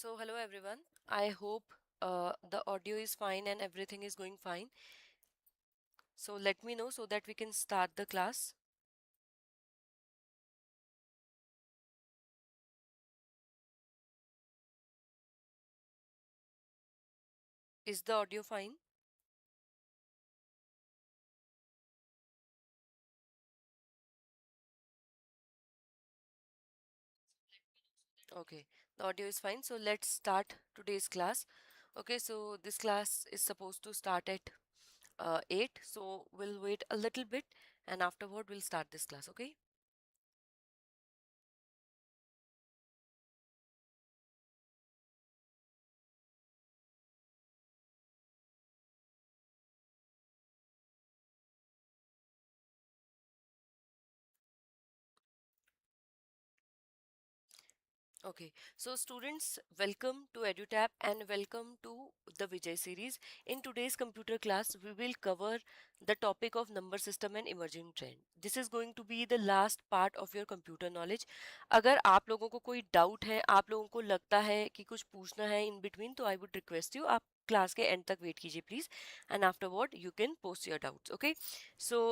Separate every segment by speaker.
Speaker 1: So, hello everyone. I hope the audio is fine and everything is going fine. So, let me know so that we can start the class. Is the audio fine? Okay, the audio is fine. So, let's start today's class. Okay, so this class is supposed to start at 8. So, we'll wait a little bit and afterward we'll start this class. Okay. Okay, so students, welcome to EduTap and welcome to the Vijay series. In today's computer class, we will cover the topic of number system and emerging trend. This is going to be the last part of your computer knowledge. अगर आप लोगों को कोई doubt है, आप लोगों को लगता है कि कुछ पूछना है in between, तो I would request you आप क्लास के एंड तक वेट कीजिए please and afterward you can post your doubts okay so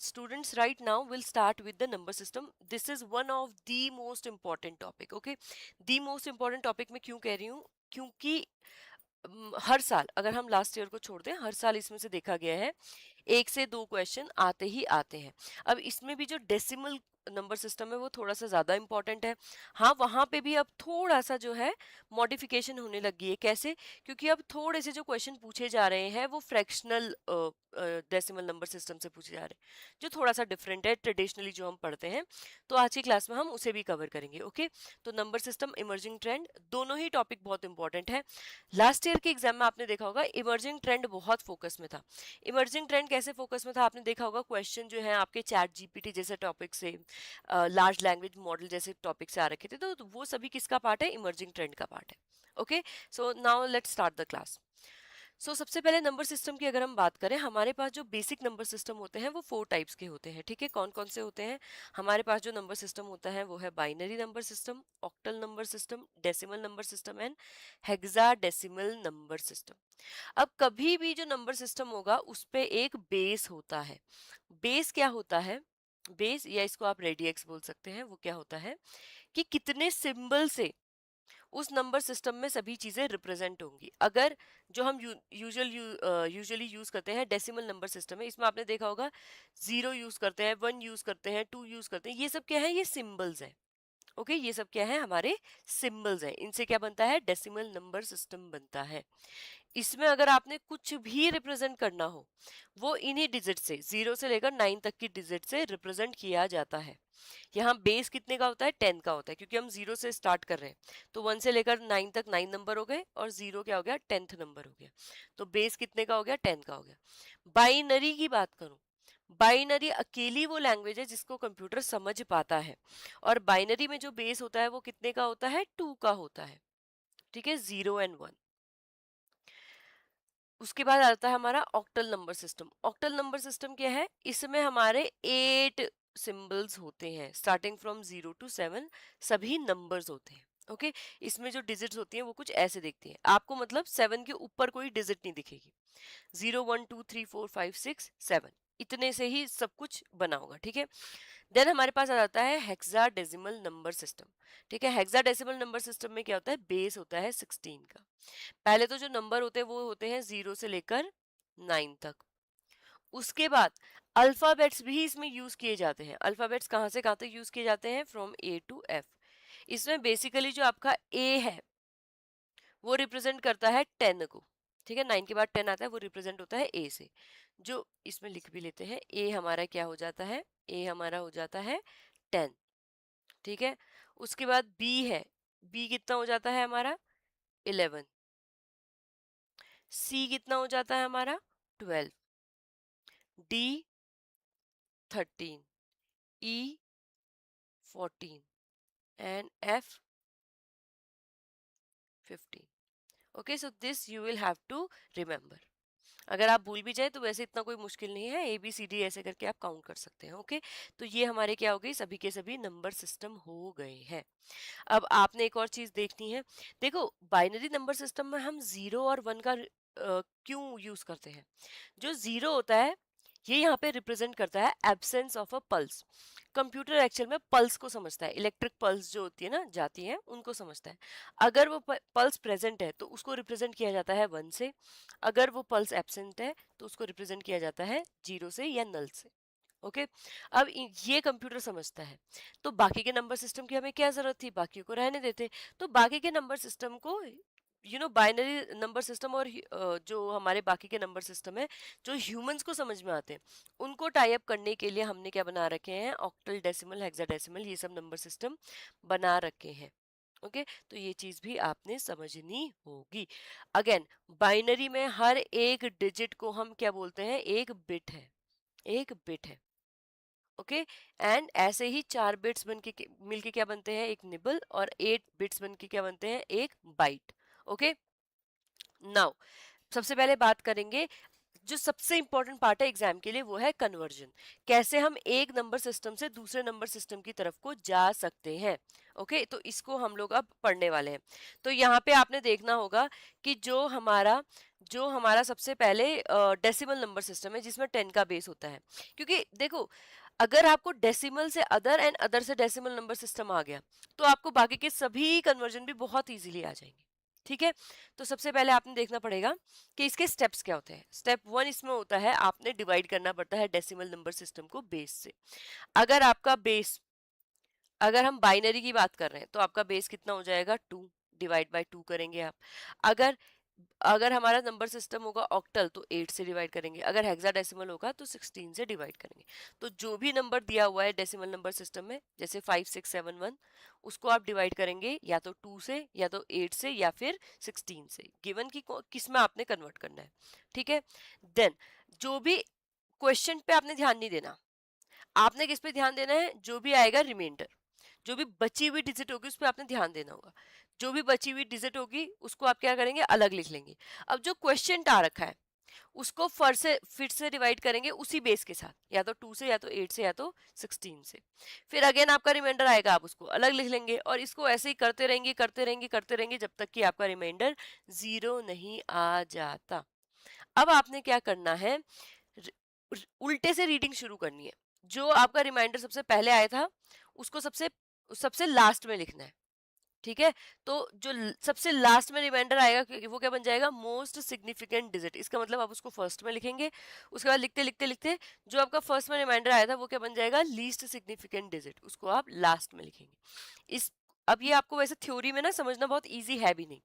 Speaker 1: students right now will start with the number system. This is one of the most important topic. Okay, the most important topic मैं क्यों कह रही हूँ क्योंकि हर साल अगर हम last year को छोड़ दें हर साल इसमें से देखा गया है एक से दो क्वेश्चन आते ही आते हैं. अब इसमें भी जो डेसिमल नंबर सिस्टम है वो थोड़ा सा ज्यादा इंपॉर्टेंट है. हाँ, वहां पे भी अब थोड़ा सा जो है मॉडिफिकेशन होने लगी है. कैसे? क्योंकि अब थोड़े से जो क्वेश्चन पूछे जा रहे हैं वो फ्रैक्शनल डेसिमल नंबर सिस्टम से पूछे जा रहे हैं जो थोड़ा सा डिफरेंट है ट्रेडिशनली जो हम पढ़ते हैं. तो आज की क्लास में हम उसे भी कवर करेंगे. ओके, तो नंबर सिस्टम इमर्जिंग ट्रेंड दोनों ही टॉपिक बहुत इंपॉर्टेंट है. लास्ट ईयर के एग्जाम में आपने देखा होगा इमर्जिंग ट्रेंड बहुत फोकस में था. इमर्जिंग ट्रेंड कैसे फोकस में था आपने देखा होगा. क्वेश्चन जो है आपके चैट जीपीटी जैसे टॉपिक से लार्ज लैंग्वेज मॉडल जैसे टॉपिक से आ रखे थे. तो वो सभी किसका पार्ट है? इमर्जिंग ट्रेंड का पार्ट है. Okay, so now let's start the class. सबसे पहले नंबर सिस्टम की अगर हम बात करें हमारे पास जो बेसिक नंबर सिस्टम होते हैं वो 4 टाइप्स के होते हैं. ठीक है, कौन कौन से होते हैं? हमारे पास जो नंबर सिस्टम होता है वो है binary number system, octal number system, decimal number system and hexadecimal number system. अब कभी भी जो नंबर सिस्टम होगा उस पे एक बेस होता है. बेस क्या होता है? बेस या इसको आप रेडियक्स बोल सकते हैं. वो क्या होता है कि कितने सिंबल से उस नंबर सिस्टम में सभी चीजें रिप्रेजेंट होंगी. अगर जो हम यूजुअली यूज करते हैं डेसिमल नंबर सिस्टम है, इसमें आपने देखा होगा 0 यूज करते हैं, 1 यूज करते हैं, 2 यूज करते हैं. ये सब क्या है? ये सिंबल्स है. ओके, ये सब क्या है? हमारे सिंबल्स हैं. इनसे क्या बनता है? डेसिमल नंबर सिस्टम बनता है. इसमें अगर आपने कुछ भी रिप्रेजेंट करना हो वो इन्हीं डिजिट से 0 से लेकर 9 तक की डिजिट से रिप्रेजेंट किया जाता है. यहाँ बेस कितने का होता है? 10 का होता है क्योंकि हम 0 से स्टार्ट कर रहे हैं. तो 1 से लेकर 9 तक 9 नंबर हो गए और 0 क्या हो गया? 10th नंबर हो गया. तो बेस कितने का हो गया? 10 का हो गया. बाइनरी की बात करूं, बाइनरी अकेली वो लैंग्वेज है जिसको कंप्यूटर समझ पाता है. और बाइनरी में जो बेस होता है वो कितने का होता है? 2 का होता है. ठीक है, 0 एंड 1. उसके बाद आता है हमारा octal number system. Octal number system क्या है? इसमें हमारे 8 सिंबल्स होते हैं स्टार्टिंग फ्रॉम 0 to 7. सभी नंबर्स होते हैं. ओके, इसमें जो डिजिट्स होती हैं वो कुछ ऐसे दिखती हैं आपको. मतलब 7 के ऊपर कोई डिजिट नहीं दिखेगी. 0 1 2 3 4 5 6 7 इतने से ही सब कुछ बना होगा. ठीक है, देन हमारे पास आ जाता है हेक्साडेसिमल नंबर सिस्टम. ठीक है, हेक्साडेसिमल नंबर सिस्टम में क्या होता है? बेस होता है 16 का. पहले तो जो नंबर होते हैं वो होते हैं 0 से लेकर 9 तक. उसके बाद अल्फाबेट्स भी इसमें यूज किए जाते हैं. अल्फाबेट्स कहाँ से कहाँ तक यूज किए जाते हैं? From A to F. इसमें बेसिकली जो आपका A है वो रिप्रेजेंट करता है 10 को. ठीक है, 9 के बाद 10 आता है, वो रिप्रेजेंट होता है A से. जो इसमें लिख भी लेते हैं, A हमारा क्या हो जाता है? A हमारा हो जाता है 10. ठीक है, उसके बाद B है. B कितना हो जाता है हमारा? 11. C कितना हो जाता है हमारा? 12. D 13, E 14 and F 15. Okay, so this you will have to remember. अगर आप भूल भी जाए तो वैसे इतना कोई मुश्किल नहीं है, ए बी सी डी ऐसे करके आप काउंट कर सकते हैं। ओके, तो ये हमारे क्या हो गई, सभी के सभी नंबर सिस्टम हो गए हैं। अब आपने एक और चीज देखनी है। देखो, बाइनरी नंबर सिस्टम में हम जीरो और वन का क्यों यूज करते हैं? जो जीरो होता है ये यहाँ पे रिप्रेजेंट करता है absence of a pulse. Computer actual में पल्स को समझता है, इलेक्ट्रिक पल्स जो होती है ना, जाती है, उनको समझता है। अगर वो पल्स प्रेजेंट है तो उसको रिप्रेजेंट किया जाता है वन से, अगर वो पल्स एब्सेंट है तो उसको रिप्रेजेंट किया जाता है जीरो से या नल से। ओके, अब ये कंप्यूटर समझता है। तो बाकी के नंबर सिस्टम की हमें क्या जरूरत थी, बाकी को रहने देते। तो बाकी के नंबर सिस्टम को, बाइनरी नंबर सिस्टम और जो हमारे बाकी के नंबर सिस्टम है जो ह्यूमंस को समझ में आते हैं, उनको टाई अप करने के लिए हमने क्या बना रखे हैं, ऑक्टल, डेसिमल, हेक्साडेसिमल, ये सब नंबर सिस्टम बना रखे हैं। ओके, तो ये चीज भी आपने समझनी होगी। अगेन, बाइनरी में हर एक डिजिट को हम क्या बोलते हैं, एक बिट है, एक बिट है। ओके, एंड ऐसे ही 4 बिट्स बन के मिलके क्या बनते हैं, एक निबल, और 8 बिट्स बन के क्या बनते हैं, एक बाइट। ओके, नाउ सबसे पहले बात करेंगे, जो सबसे इंपॉर्टेंट पार्ट है एग्जाम के लिए, वो है कन्वर्जन। कैसे हम एक नंबर सिस्टम से दूसरे नंबर सिस्टम की तरफ को जा सकते हैं। ओके, तो इसको हम लोग अब पढ़ने वाले हैं। तो यहाँ पे आपने देखना होगा कि जो हमारा सबसे पहले डेसिमल नंबर सिस्टम है जिसमें 10 का बेस होता है। क्योंकि देखो, अगर आपको डेसिमल से अदर एंड अदर से डेसिमल नंबर सिस्टम आ गया तो आपको बाकी के सभी कन्वर्जन भी बहुत इजीली आ जाएंगे। ठीक है, तो सबसे पहले आपने देखना पड़ेगा कि इसके स्टेप्स क्या होते हैं। स्टेप 1 इसमें होता है, आपने डिवाइड करना पड़ता है डेसिमल नंबर सिस्टम को बेस से। अगर आपका बेस, अगर हम बाइनरी की बात कर रहे हैं तो आपका बेस कितना हो जाएगा, 2, डिवाइड बाय 2 करेंगे आप। अगर अगर हमारा नंबर सिस्टम होगा ऑक्टल तो 8 से डिवाइड करेंगे, अगर हेक्साडेसिमल होगा तो 16 से डिवाइड करेंगे। तो जो भी नंबर दिया हुआ है डेसिमल नंबर सिस्टम में, जैसे 5671, उसको आप डिवाइड करेंगे या तो 2 से, या तो 8 से, या फिर 16 से, गिवन की किस में आपने कन्वर्ट करना है। ठीक है, देन जो भी क्वेश्चन पे आपने ध्यान नहीं देना, आपने किस पे ध्यान देना है, जो भी आएगा रिमाइंडर, जो भी बची हुई डिजिट होगी उस पर आपने ध्यान देना होगा। जो भी बची हुई डिजिट होगी उसको आप क्या करेंगे, अलग लिख लेंगे। अब जो क्वेश्चन आ रखा है उसको फिर से डिवाइड करेंगे उसी बेस के साथ, या तो 2 से, या तो 8 से, या तो 16 से। फिर अगेन आपका रिमाइंडर आएगा, आप उसको अलग लिख लेंगे, और इसको ऐसे ही करते रहेंगे, करते रहेंगे, करते रहेंगे, जब तक कि आपका रिमाइंडर 0 नहीं आ जाता। अब आपने क्या करना है, उल्टे से रीडिंग शुरू करनी है। जो आपका रिमाइंडर सबसे पहले आया था उसको सबसे सबसे लास्ट में लिखना है। ठीक है, तो जो सबसे लास्ट में रिमाइंडर आएगा वो क्या बन जाएगा, मोस्ट सिग्निफिकेंट डिजिट। इसका मतलब आप उसको फर्स्ट में लिखेंगे, उसके बाद लिखते लिखते लिखते जो आपका फर्स्ट में रिमाइंडर आया था वो क्या बन जाएगा, लीस्ट सिग्निफिकेंट डिजिट, उसको आप लास्ट में लिखेंगे। इस अब ये आपको वैसे थ्योरी में ना समझना बहुत इजी है भी नहीं,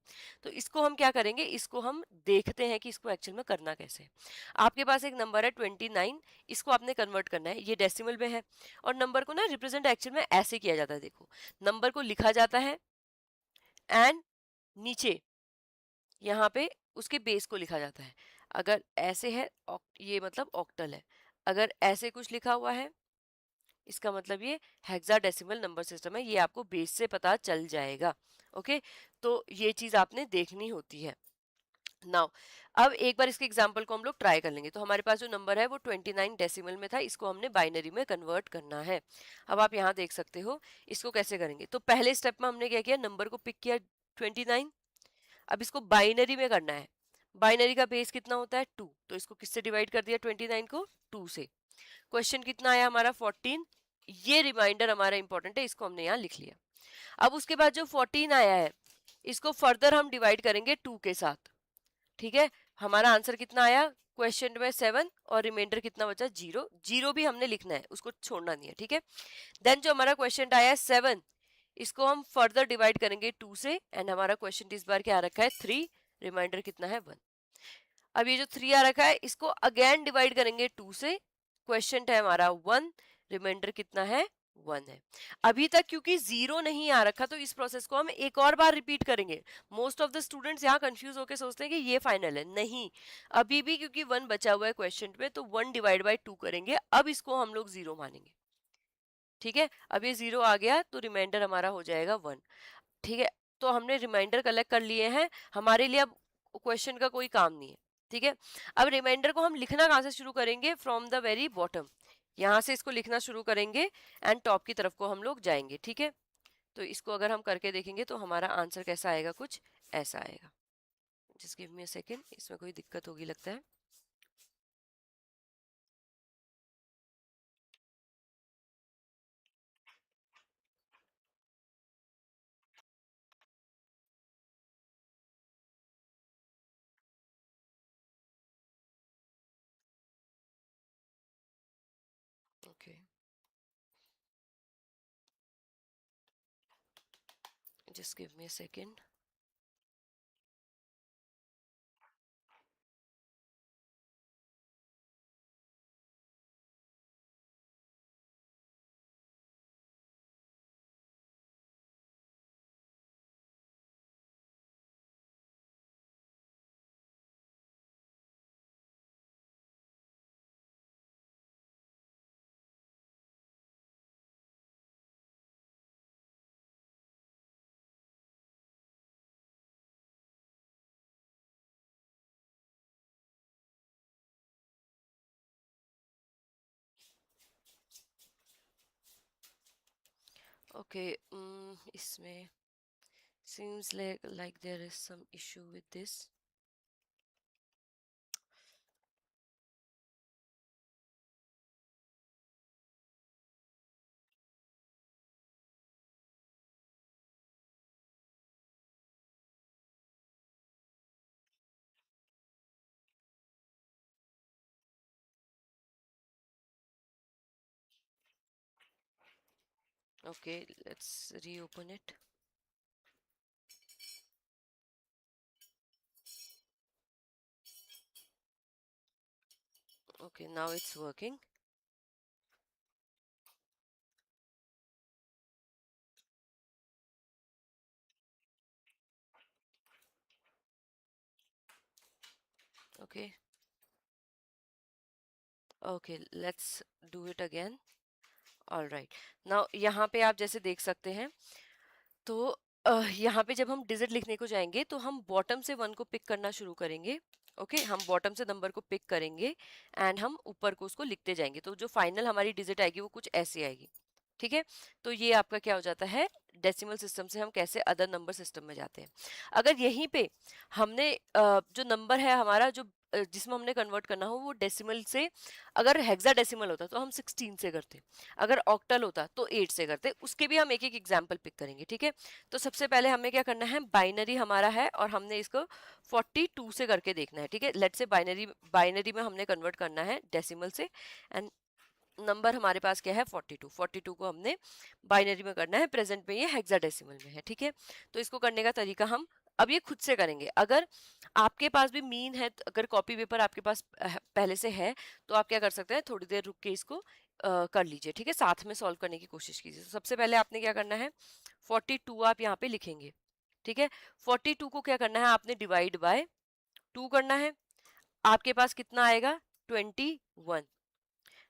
Speaker 1: तो इसको हम क्या करेंगे, इसको हम देखते हैं कि इसको एक्चुअल में करना कैसे है। आपके पास एक नंबर है 29, इसको आपने कन्वर्ट करना है, ये डेसिमल में है, और नंबर को ना रिप्रेजेंट एक्चुअल में ऐसे किया जाता है। देखो, नंबर को लिखा जाता है एंड नीचे यहाँ पे उसके बेस को लिखा जाता है। अगर ऐसे है, ये मतलब ऑक्टल है। अगर ऐसे कुछ लिखा हुआ है, इसका मतलब ये हेक्साडेसिमल नंबर सिस्टम है, ये आपको बेस से पता चल जाएगा। ओके, तो ये चीज आपने देखनी होती है। नाउ अब एक बार इसके एग्जांपल को हम लोग ट्राई कर लेंगे। तो हमारे पास जो नंबर है वो 29 डेसिमल में था, इसको हमने बाइनरी में कन्वर्ट करना है। अब आप यहाँ देख सकते हो इसको कैसे करेंगे। तो पहले स्टेप में हमने क्या किया, नंबर को पिक किया 29, अब इसको बाइनरी में करना है। बाइनरी का बेस कितना होता है, 2, तो इसको किससे डिवाइड कर दिया 29 को, 2 से। क्वेश्चन कितना आया हमारा, 14। ये रिमाइंडर हमारा इंपॉर्टेंट है, इसको हमने यहाँ लिख लिया। अब उसके बाद जो 14 आया है इसको फर्दर हम डिवाइड करेंगे 2 के साथ। ठीक है, हमारा आंसर कितना आया, क्वेश्चन में 7, और रिमाइंडर कितना बचा, 0। 0 भी हमने लिखना है, उसको छोड़ना नहीं है। ठीक है, देन जो हमारा क्वेश्चन आया है 7, इसको हम फर्दर डिवाइड करेंगे 2 से, एंड हमारा क्वेश्चन इस बार क्या आ रखा है, 3, रिमाइंडर कितना है, 1। अब ये जो 3 आ रखा है इसको अगेन डिवाइड करेंगे 2 से, क्वेश्चन है हमारा 1, रिमाइंडर कितना है, 1 है। अभी तक क्योंकि 0 नहीं आ रखा तो इस प्रोसेस को हम एक और बार रिपीट करेंगे। मोस्ट ऑफ द स्टूडेंट्स यहाँ कंफ्यूज होकर सोचते हैं कि ये फाइनल है, नहीं, अभी भी क्योंकि 1 बचा हुआ है क्वेश्चन पे, तो 1 डिवाइड बाय 2 करेंगे, अब इसको हम लोग 0 मानेंगे। ठीक है, अब ये 0 आ गया तो रिमाइंडर हमारा हो जाएगा 1। ठीक है, तो हमने रिमाइंडर कलेक्ट कर लिए हैं, हमारे लिए अब क्वेश्चन का कोई काम नहीं है। ठीक है। अब रिमाइंडर को हम लिखना कहाँ से शुरू करेंगे? फ्रॉम द वेरी बॉटम, यहाँ से इसको लिखना शुरू करेंगे एंड टॉप की तरफ को हम लोग जाएंगे। ठीक है, तो इसको अगर हम करके देखेंगे तो हमारा आंसर कैसा आएगा? कुछ ऐसा आएगा। Just give me a second, इसमें कोई दिक्कत होगी लगता है। Okay, just give me a second. Okay, इसमें seems like there is some issue with this. Okay, let's reopen it. Okay, now it's working. Okay, okay, let's do it again. All right, now यहाँ पे आप जैसे देख सकते हैं, तो यहाँ पे जब हम डिजिट लिखने को जाएंगे तो हम बॉटम से 1 को पिक करना शुरू करेंगे। ओके, हम बॉटम से नंबर को पिक करेंगे एंड हम ऊपर को उसको लिखते जाएंगे, तो जो फाइनल हमारी डिजिट आएगी वो कुछ ऐसी आएगी। ठीक है, तो ये आपका क्या हो जाता है? डेसिमल सिस्टम से हम कैसे अदर नंबर सिस्टम में जाते हैं। अगर यहीं पे हमने जो नंबर है हमारा, जो जिसमें हमने कन्वर्ट करना हो वो डेसिमल से, अगर हेक्साडेसिमल होता तो हम 16 से करते, अगर ऑक्टल होता तो 8 से करते। उसके भी हम एक एक एग्जाम्पल पिक करेंगे। ठीक है, तो सबसे पहले हमें क्या करना है? बाइनरी हमारा है और हमने इसको 42 से करके देखना है। ठीक है, लेट्स से बाइनरी बाइनरी में हमने कन्वर्ट करना है डेसिमल से, एंड नंबर हमारे पास क्या है? 42। 42 को हमने बाइनरी में करना है, प्रेजेंट में ये हेक्साडेसिमल में है। ठीक है, तो इसको करने का तरीका हम अब ये खुद से करेंगे। अगर आपके पास भी मीन है, अगर कॉपी पेपर आपके पास पहले से है, तो आप क्या कर सकते हैं? थोड़ी देर रुक के इसको कर लीजिए। ठीक है, साथ में सॉल्व करने की कोशिश कीजिए। तो सबसे पहले आपने क्या करना है? 42 आप यहाँ पे लिखेंगे। ठीक है, 42 को क्या करना है? आपने डिवाइड बाय 2 करना है। आपके पास कितना आएगा? 21।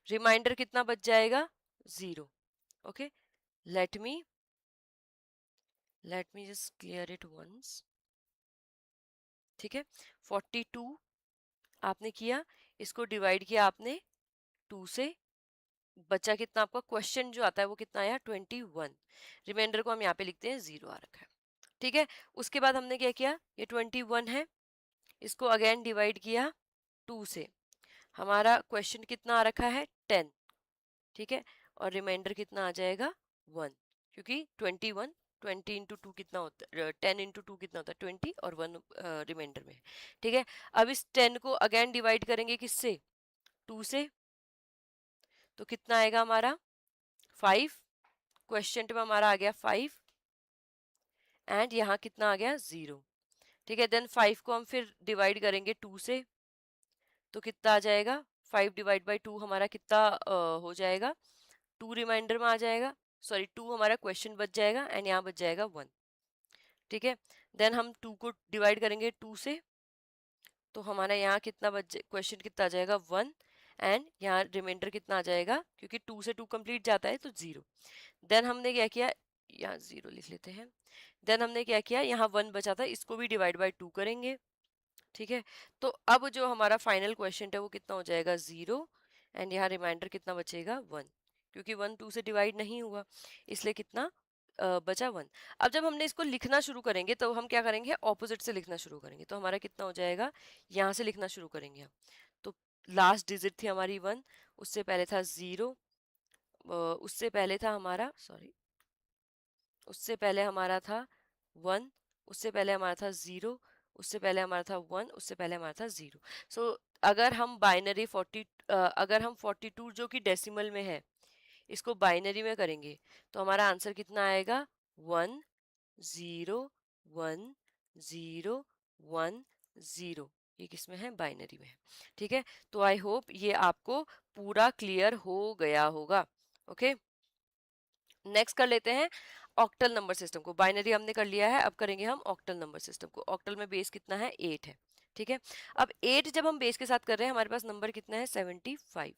Speaker 1: रिमाइंडर कितना बच जाएगा? 0। Okay, let me just clear it once. ठीक है, 42 आपने किया, इसको डिवाइड किया आपने 2 से, बचा कितना? आपका क्वेश्चन जो आता है वो कितना आया? 21। रिमाइंडर को हम यहाँ पे लिखते हैं 0 आ रखा है। ठीक है, उसके बाद हमने क्या किया? ये 21 है, इसको अगेन डिवाइड किया 2 से, हमारा क्वेश्चन कितना आ रखा है? 10। ठीक है, और रिमाइंडर कितना आ जाएगा? 1, क्योंकि 21, 20 इंटू 2 कितना होता है? 10 इंटू 2 कितना होता है? 20, और 1 रिमाइंडर में है। ठीक है, अब इस 10 को अगेन डिवाइड करेंगे किससे? 2 से, तो कितना आएगा हमारा? 5। क्वेश्चन में हमारा आ गया 5, एंड यहाँ कितना आ गया? 0। ठीक है, देन 5 को हम फिर डिवाइड करेंगे 2 से, तो कितना आ जाएगा? 5 डिवाइड बाई 2 हमारा कितना हो जाएगा? 2 रिमाइंडर में आ जाएगा, सॉरी 2 हमारा क्वेश्चन बच जाएगा, एंड यहाँ बच जाएगा 1। ठीक है, देन हम 2 को डिवाइड करेंगे 2 से, तो हमारा यहाँ कितना बच, क्वेश्चन कितना आ जाएगा? 1, एंड यहाँ रिमाइंडर कितना आ जाएगा? क्योंकि 2 से 2 कंप्लीट जाता है तो 0। देन हमने क्या किया? यहाँ 0 लिख लेते हैं। देन हमने क्या किया? यहाँ 1 बचा था, इसको भी डिवाइड बाई 2 करेंगे, ठीक है। तो अब जो हमारा फाइनल क्वेश्चन है वो कितना हो जाएगा 0, एंड यहाँ रिमाइंडर कितना बचेगा 1, क्योंकि 1 2 से डिवाइड नहीं हुआ, इसलिए कितना बचा 1। अब जब हमने इसको लिखना शुरू करेंगे तो हम क्या करेंगे, ऑपोजिट से लिखना शुरू करेंगे। तो हमारा कितना हो जाएगा, यहाँ से लिखना शुरू करेंगे हम। तो लास्ट डिजिट थी हमारी 1, उससे पहले था 0, उससे पहले था हमारा, सॉरी, उससे पहले हमारा था 1, उससे पहले हमारा था 0, उससे पहले हमारा था 1, उससे पहले हमारा था 0। सो अगर हम बाइनरी 40, अगर हम 42 जो कि डेसिमल में है इसको बाइनरी में करेंगे तो हमारा आंसर कितना आएगा, 1 0 1 0 1 0। ये किसमें है, बाइनरी में है। ठीक है, तो आई होप ये आपको पूरा क्लियर हो गया होगा। ओके, नेक्स्ट कर लेते हैं ऑक्टल नंबर सिस्टम को। बाइनरी हमने कर लिया है, अब करेंगे हम ऑक्टल नंबर सिस्टम को। ऑक्टल में बेस कितना है, 8 है। ठीक है, अब 8 जब हम बेस के साथ कर रहे हैं, हमारे पास नंबर कितना है, 75।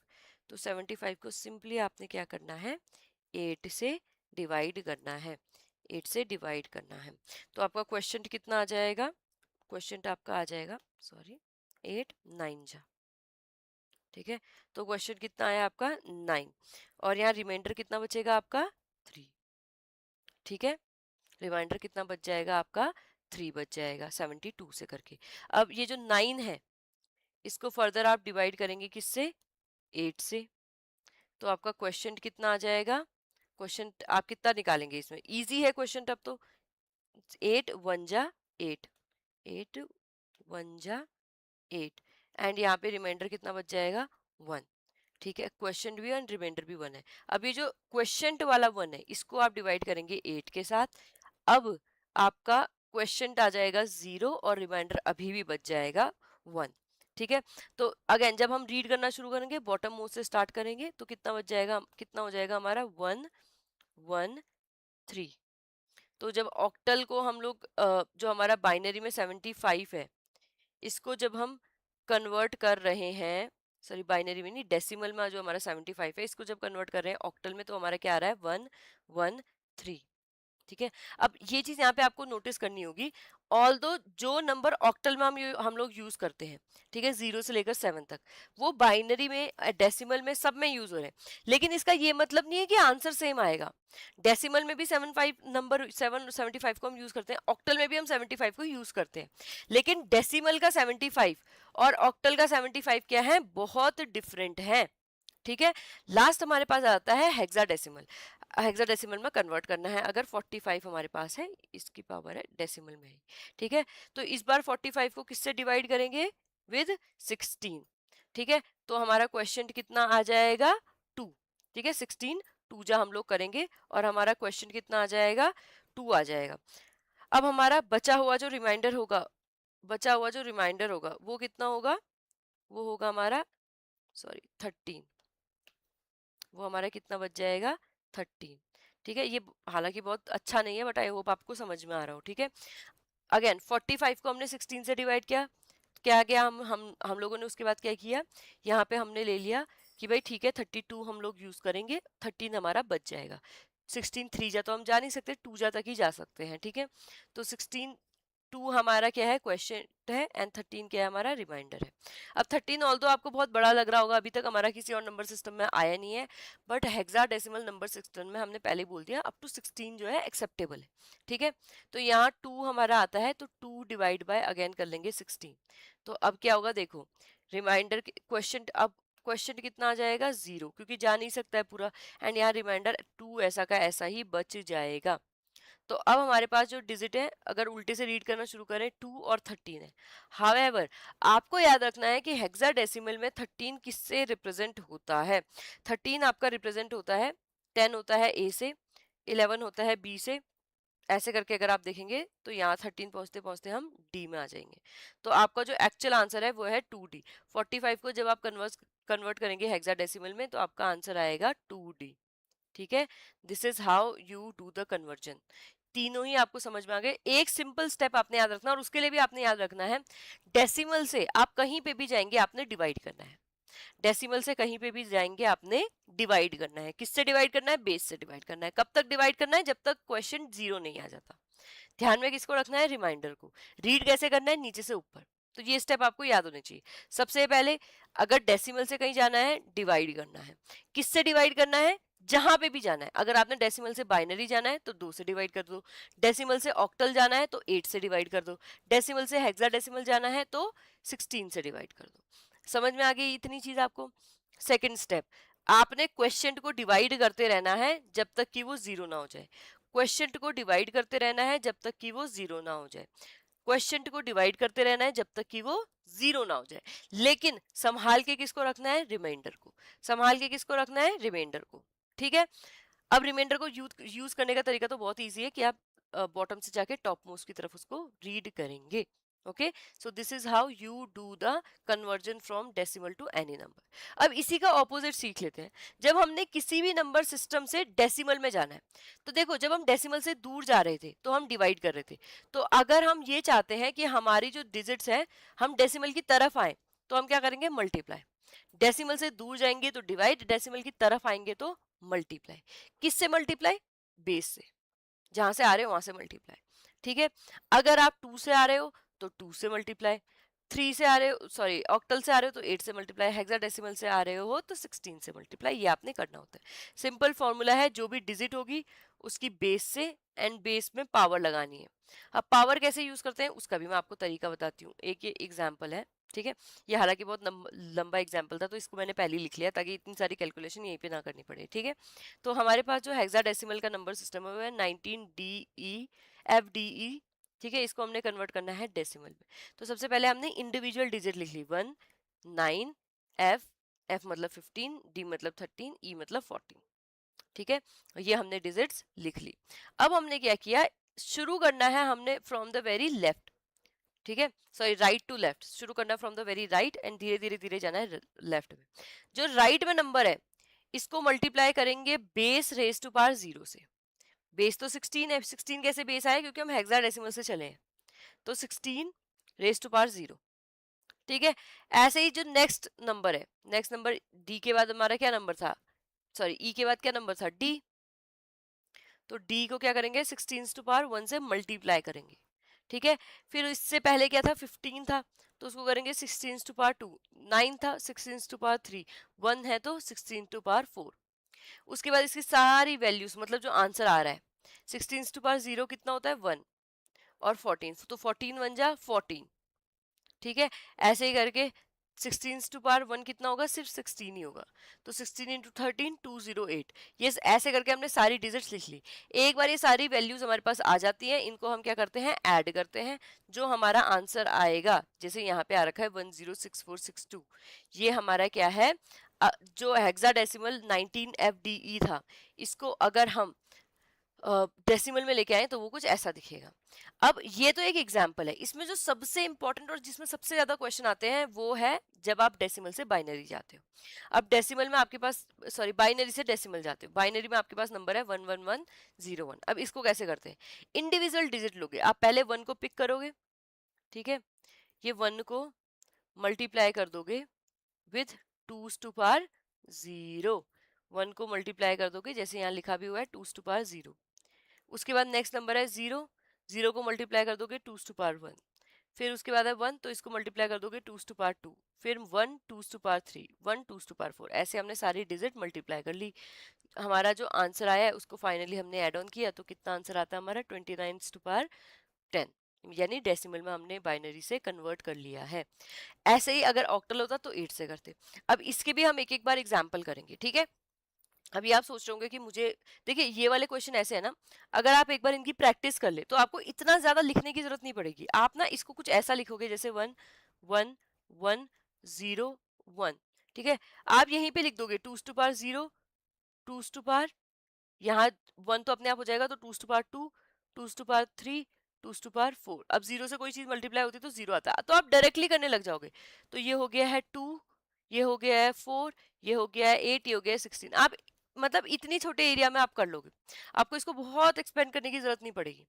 Speaker 1: तो 75 को सिंपली आपने क्या करना है, 8 से डिवाइड करना है, 8 से डिवाइड करना है। तो आपका क्वेश्चन कितना आ जाएगा, क्वेश्चन आपका आ जाएगा, सॉरी, 8 9 जा। ठीक है, तो क्वेश्चन कितना आया आपका 9, और यहाँ रिमाइंडर कितना बचेगा आपका 3। ठीक है, रिमाइंडर कितना बच जाएगा आपका 3 बच जाएगा 72 से करके। अब ये जो 9 है इसको फर्दर आप डिवाइड करेंगे किससे, 8 से। तो आपका क्वेश्चन कितना आ जाएगा, क्वेश्चन आप कितना निकालेंगे, इसमें इजी है क्वेश्चन तब तो, 8 1 जा 8, 8 1 जा 8, एंड यहाँ पे रिमाइंडर कितना बच जाएगा 1। ठीक है, क्वेश्चन भी और रिमाइंडर भी 1 है। अब ये जो क्वेश्चन वाला 1 है इसको आप डिवाइड करेंगे 8 के साथ। अब आपका क्वेश्चन आ जाएगा 0 और रिमाइंडर अभी भी बच जाएगा 1। ठीक है, तो अगेन जब हम रीड करना शुरू करेंगे बॉटम मोस्ट से स्टार्ट करेंगे तो कितना बच जाएगा, कितना हो जाएगा हमारा 1 1 3। तो जब ऑक्टल को हम लोग जो हमारा बाइनरी में 75 है इसको जब हम कन्वर्ट कर रहे हैं, सॉरी बाइनरी में नहीं, डेसिमल में जो हमारा 75 है इसको जब कन्वर्ट कर रहे हैं ऑक्टल में तो हमारा क्या आ रहा है 1 1 3। ठीक है, अब ये चीज यहाँ पे आपको नोटिस करनी होगी, ऑल दो जो नंबर ऑक्टल में हम लोग यूज करते हैं, ठीक है, 0 से लेकर 7 तक, वो बाइनरी में डेसिमल में सब में यूज हो रहे हैं, लेकिन इसका ये मतलब नहीं है कि आंसर सेम आएगा। डेसिमल में भी 75 नंबर 775 को हम यूज करते हैं, ऑक्टल में भी हम 75 को यूज करते हैं, लेकिन डेसिमल का 75 और ऑक्टल का 75 क्या है, बहुत डिफरेंट है। ठीक है, लास्ट हमारे पास आता है हेक्साडेसिमल। हेक्साडेसिमल में कन्वर्ट करना है, अगर 45 हमारे पास है, इसकी पावर है डेसिमल में ही। ठीक है, तो इस बार 45 को किससे डिवाइड करेंगे, विद 16। ठीक है, तो हमारा क्वेश्चन कितना आ जाएगा 2। ठीक है, 16 2 जा हम लोग करेंगे और हमारा क्वेश्चन कितना आ जाएगा 2 आ जाएगा। अब हमारा बचा हुआ जो रिमाइंडर होगा, बचा हुआ जो रिमाइंडर होगा वो कितना होगा, वो होगा हमारा, सॉरी 13, वो हमारा कितना बच जाएगा 13। ठीक है, ये हालांकि बहुत अच्छा नहीं है बट आई होप आपको समझ में आ रहा हो। ठीक है, अगेन 45 को हमने 16 से डिवाइड किया, क्या गया, हम लोगों ने उसके बाद क्या किया, यहाँ पे हमने ले लिया कि भाई ठीक है 32 हम लोग यूज करेंगे, 13 हमारा बच जाएगा। 16 3 जा तो हम जा नहीं सकते, 2 जा तक ही जा सकते हैं। ठीक है, तो 16 2 हमारा क्या है, क्वेश्चन है, एंड 13 क्या है, हमारा रिमाइंडर है। अब 13 ऑल्दो आपको बहुत बड़ा लग रहा होगा, अभी तक हमारा किसी और नंबर सिस्टम में आया नहीं है, बट हेक्साडेसिमल नंबर सिस्टम में हमने पहले बोल दिया अप टू 16 जो है एक्सेप्टेबल है। ठीक है, तो यहाँ 2 हमारा आता है तो 2 डिवाइड बाय अगेन कर लेंगे 16। तो अब क्या होगा देखो, रिमाइंडर क्वेश्चन, अब क्वेश्चन कितना आ जाएगा 0, क्योंकि जा नहीं सकता है पूरा, एंड यहाँ रिमाइंडर 2 ऐसा का ऐसा ही बच जाएगा। तो अब हमारे पास जो डिजिट है, अगर उल्टे से रीड करना शुरू करें, 2 और 13 है। हावेवर आपको याद रखना है कि हेक्साडेसिमल में 13 किससे रिप्रेजेंट होता है, 13 आपका रिप्रेजेंट होता है, 10 होता है ए से, 11 होता है बी से, ऐसे करके अगर आप देखेंगे तो यहाँ 13 पहुंचते पहुंचते हम डी में आ जाएंगे। तो आपका जो एक्चुअल आंसर है वो है 2D। 45 को जब आप कन्वर्ट करेंगे हेक्साडेसिमल में तो आपका आंसर आएगा 2D। ठीक है, this is how you do the conversion. तीनों ही आपको समझ में आ गए। एक सिंपल स्टेप आपने याद रखना, और उसके लिए भी आपने याद रखना है, डेसिमल से आप कहीं पे भी जाएंगे आपने डिवाइड करना है। डेसिमल से कहीं पे भी जाएंगे आपने डिवाइड करना है। किससे डिवाइड करना है, बेस से डिवाइड करना है। कब तक डिवाइड करना है, जब तक क्वेश्चन 0 नहीं आ जाता। ध्यान में किसको रखना है, रिमाइंडर को। रीड कैसे करना है, नीचे से ऊपर। तो ये स्टेप आपको याद होने चाहिए। सबसे पहले अगर डेसिमल से कहीं जाना है, डिवाइड करना है। किससे डिवाइड करना है? जहां पे भी जाना है। अगर आपने डेसिमल से बाइनरी जाना है तो 2 से डिवाइड कर दो, डेसिमल से ऑक्टल जाना है तो 8 से डिवाइड कर दो, डेसिमल से हेक्साडेसिमल जाना है तो 16 से डिवाइड कर दो। समझ में आ गई इतनी चीज आपको? सेकंड स्टेप, आपने क्वेश्चन को डिवाइड करते रहना है जब तक कि वो जीरो ना हो जाए। क्वेश्चन को डिवाइड करते रहना है जब तक कि वो जीरो ना हो जाए। क्वेश्चन को डिवाइड करते रहना है जब तक कि वो जीरो ना हो जाए। लेकिन संभाल के किसको रखना है? रिमाइंडर को। संभाल के किसको रखना है? रिमाइंडर को। ठीक है। अब रिमाइंडर को यूज करने का तरीका तो बहुत इजी है कि आप बॉटम से जाके टॉप मोस्ट की तरफ उसको रीड करेंगे। Okay, so this is how you do the conversion from decimal to any number. अब इसी का ऑपोजिट सीख लेते हैं। जब हमने किसी भी नंबर सिस्टम से डेसिमल में जाना है, तो देखो जब हम डेसिमल से दूर जा रहे थे तो हम डिवाइड कर रहे थे। तो अगर हम ये चाहते हैं कि हमारी जो डिजिट्स है हम डेसिमल की तरफ आए, तो हम क्या करेंगे? मल्टीप्लाई। डेसिमल से दूर जाएंगे तो डिवाइड, डेसिमल की तरफ आएंगे तो मल्टीप्लाई। किससे मल्टीप्लाई? बेस से। जहां से आ रहे हो वहां से मल्टीप्लाई। ठीक है। अगर आप 2 से आ रहे हो तो 2 से मल्टीप्लाई, 3 से आ रहे हो, सॉरी ऑक्टल से आ रहे हो तो 8 से मल्टीप्लाई, हेक्साडेसिमल से आ रहे हो तो 16 से मल्टीप्लाई। ये आपने करना होता है। सिंपल फॉर्मूला है, जो भी डिजिट होगी उसकी बेस से एंड बेस में पावर लगानी है। अब पावर कैसे यूज करते हैं उसका भी मैं आपको तरीका बताती हूँ। एक ये एग्जाम्पल है। ठीक है। ये हालांकि बहुत लंबा एग्जाम्पल था तो इसको मैंने पहले ही लिख लिया ताकि इतनी सारी कैलकुलेशन यहीं पे ना करनी पड़े। ठीक है। तो हमारे पास जो हेक्साडेसिमल का नंबर सिस्टम है वो है 19DE FDE। ठीक है। इसको हमने कन्वर्ट करना है डेसिमल में। तो सबसे पहले हमने इंडिविजुअल डिजिट लिख ली, 1, 9, F, F मतलब 15, D मतलब 13, E मतलब 14। ठीक है। ये हमने डिजिट्स लिख ली। अब हमने क्या किया? शुरू करना है हमने फ्रॉम द वेरी लेफ्ट। ठीक है, सॉरी राइट टू लेफ्ट शुरू करना from the very right and धीरे धीरे धीरे जाना है लेफ्ट में। जो राइट में नंबर है इसको मल्टीप्लाई करेंगे बेस रेस टू पावर 0 से। बेस तो 16 है। 16 कैसे बेस आया? क्योंकि हम हेक्साडेसिमल से चले हैं। तो 16 रेस टू पावर 0। ठीक है। ऐसे ही जो नेक्स्ट नंबर है, नेक्स्ट नंबर डी के बाद हमारा क्या नंबर था? सॉरी ई के बाद क्या नंबर था? डी। तो डी को क्या करेंगे? 16 टू पावर 1 से मल्टीप्लाई करेंगे। ठीक है। फिर इससे पहले क्या था? 15 था तो उसको करेंगे 16 टू पावर 2। 9 था 16 टू पावर 3। 1 है तो 16 टू पावर 4। उसके बाद इसकी सारी वैल्यूज मतलब जो आंसर आ रहा है 16 टू पावर 0 कितना होता है? 1 और 14, तो 14 1 जा 14। ठीक है। ऐसे ही करके 16 टू पावर 1 कितना होगा? सिर्फ 16 ही होगा। तो 16 इंटू 13 208। ये ऐसे करके हमने सारी डिजिट्स लिख ली। एक बार ये सारी वैल्यूज हमारे पास आ जाती हैं, इनको हम क्या करते हैं? ऐड करते हैं। जो हमारा आंसर आएगा, जैसे यहाँ पे आ रखा है 106462, ये हमारा क्या है? जो हेक्साडेसिमल 19 FDE था, इसको अगर हम डेसिमल में लेके आए तो वो कुछ ऐसा दिखेगा। अब ये तो एक एग्जाम्पल है। इसमें जो सबसे इंपॉर्टेंट और जिसमें सबसे ज्यादा क्वेश्चन आते हैं वो है जब आप डेसिमल से बाइनरी जाते हो। अब डेसिमल में आपके पास, सॉरी बाइनरी से डेसिमल जाते हो, बाइनरी में आपके पास नंबर है 11101। अब इसको कैसे करते हैं? इंडिविजुअल डिजिट लोगे आप। पहले 1 को पिक करोगे। ठीक है। ये 1 को मल्टीप्लाई कर दोगे विथ 2 टू पावर 0। 1 को मल्टीप्लाई कर दोगे जैसे यहाँ लिखा भी हुआ है 2 टू पावर 0। उसके बाद नेक्स्ट नंबर है 0। 0 को मल्टीप्लाई कर दोगे 2 टू पावर 1। फिर उसके बाद है 1 तो इसको मल्टीप्लाई कर दोगे 2 टू पावर 2। फिर 1 2 टू पावर 3, 1 2 टू पावर 4। ऐसे हमने सारी डिजिट मल्टीप्लाई कर ली। हमारा जो आंसर आया है उसको फाइनली हमने ऐड ऑन किया तो कितना आंसर आता है हमारा? 29 टू पावर 10। यानी डेसिमल में हमने बाइनरी से कन्वर्ट कर लिया है। ऐसे ही अगर ऑक्टल होता तो 8 से करते। अब इसके भी हम एक एक बार एग्जाम्पल करेंगे। ठीक है। अभी आप सोच रहे होंगे कि मुझे, देखिए ये वाले क्वेश्चन ऐसे है ना, अगर आप एक बार इनकी प्रैक्टिस कर ले तो आपको इतना ज्यादा लिखने की जरूरत नहीं पड़ेगी। आप ना इसको कुछ ऐसा लिखोगे जैसे 1 1 1 0 1। ठीक है। आप यहीं पे लिख दोगे 2 टू पावर 0, 2 टू पावर, यहाँ 1 तो अपने आप हो जाएगा तो 2 to power 2, 2 to power 3, 2 to power 4। अब 0 से कोई चीज मल्टीप्लाई होती है तो 0 आता है, तो आप डायरेक्टली करने लग जाओगे। तो ये हो गया है 2, ये हो गया है 4, ये हो गया है 8, ये हो गया है 16। आप मतलब इतनी छोटे एरिया में आप कर लोगे। आपको इसको बहुत एक्सपेंड करने की जरूरत नहीं पड़ेगी।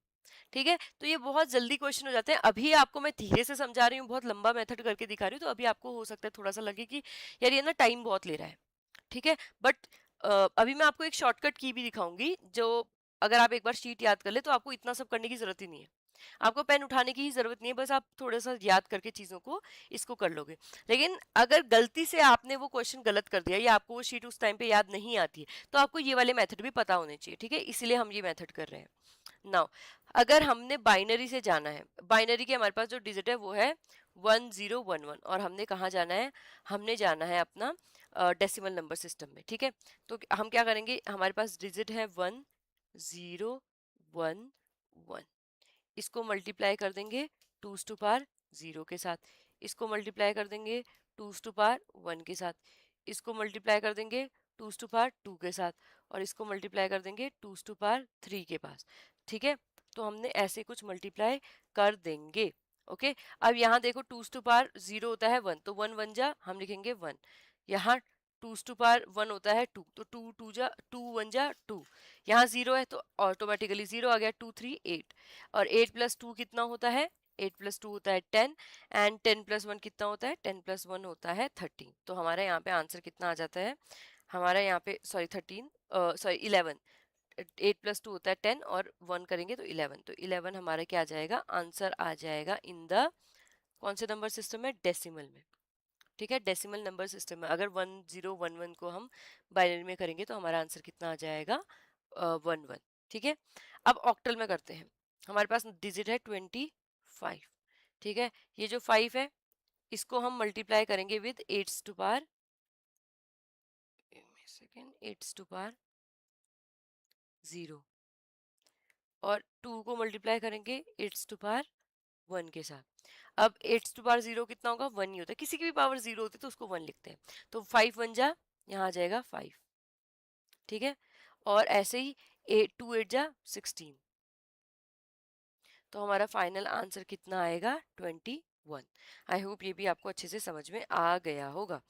Speaker 1: ठीक है। तो ये बहुत जल्दी क्वेश्चन हो जाते हैं। अभी आपको मैं धीरे से समझा रही हूँ, बहुत लंबा मेथड करके दिखा रही हूँ, तो अभी आपको हो सकता है थोड़ा सा लगे कि यार ये ना टाइम बहुत ले रहा है। ठीक है। बट अभी मैं आपको एक शॉर्टकट की भी दिखाऊंगी जो, अगर आप एक बार शीट याद कर ले तो आपको इतना सब करने की जरूरत ही नहीं है। आपको पेन उठाने की ही जरूरत नहीं है, बस आप थोड़ा सा याद करके चीजों को इसको कर लोगे। लेकिन अगर गलती से आपने वो क्वेश्चन गलत कर दिया या आपको वो शीट उस टाइम पे याद नहीं आती है, तो आपको ये वाले मेथड भी पता होने चाहिए, ठीक है, इसीलिए हम ये मेथड कर रहे हैं। नाउ अगर हमने बाइनरी से जाना है, बाइनरी के हमारे पास जो डिजिट है वो है 1011, और हमने कहाँ जाना है, हमने जाना है अपना डेसिमल नंबर सिस्टम में, ठीक है। तो हम क्या करेंगे, हमारे पास डिजिट है 1011, इसको मल्टीप्लाई कर देंगे टूज टू पावर 0 के साथ, इसको मल्टीप्लाई कर देंगे टूज टू पावर 1 के साथ, इसको मल्टीप्लाई कर देंगे टूज टू पावर 2 के साथ, और इसको मल्टीप्लाई कर देंगे टूज टू पावर 3 के पास, ठीक है। तो हमने ऐसे कुछ मल्टीप्लाई कर देंगे। ओके, अब यहाँ देखो टूज टू पावर 0 होता है 1, तो 1 1 जा हम लिखेंगे 1। यहाँ टूज टू पावर 1 होता है 2, तो 2 2 जा 2 1 जा 2। यहाँ 0 है तो ऑटोमेटिकली 0 आ गया, 2 3 8, और 8 प्लस 2 कितना होता है, 8 प्लस 2 होता है 10, एंड 10 प्लस 1 कितना होता है, 10 प्लस 1 होता है 13। तो हमारा यहाँ पे आंसर कितना आ जाता है, हमारा यहाँ पे सॉरी 13, सॉरी 11, 8 प्लस 2 होता है 10 और 1 करेंगे तो 11, तो 11 हमारा क्या आ जाएगा, आंसर आ जाएगा इन द कौन से नंबर सिस्टम में, डेसिमल में, ठीक है। डेसिमल नंबर सिस्टम में अगर 1011 को हम बाइनरी में करेंगे तो हमारा आंसर कितना आ जाएगा, 11, ठीक है। अब ऑक्टल में करते हैं, हमारे पास डिजिट है 25, ठीक है। ये जो 5 है इसको हम मल्टीप्लाई करेंगे with 8 to power, second 8 to power 0, और 2 को मल्टीप्लाई करेंगे 8 टू पावर 1 के साथ। अब 8 टू पावर 0 कितना होगा, 1 ही होता है, किसी की भी पावर 0 होती है तो उसको 1 लिखते हैं, तो 5 1 जा यहाँ आ जाएगा 5, ठीक है। और ऐसे ही 2 8 जा 16, तो हमारा फाइनल आंसर कितना आएगा, 21। आई होप ये भी आपको अच्छे से समझ में आ गया होगा।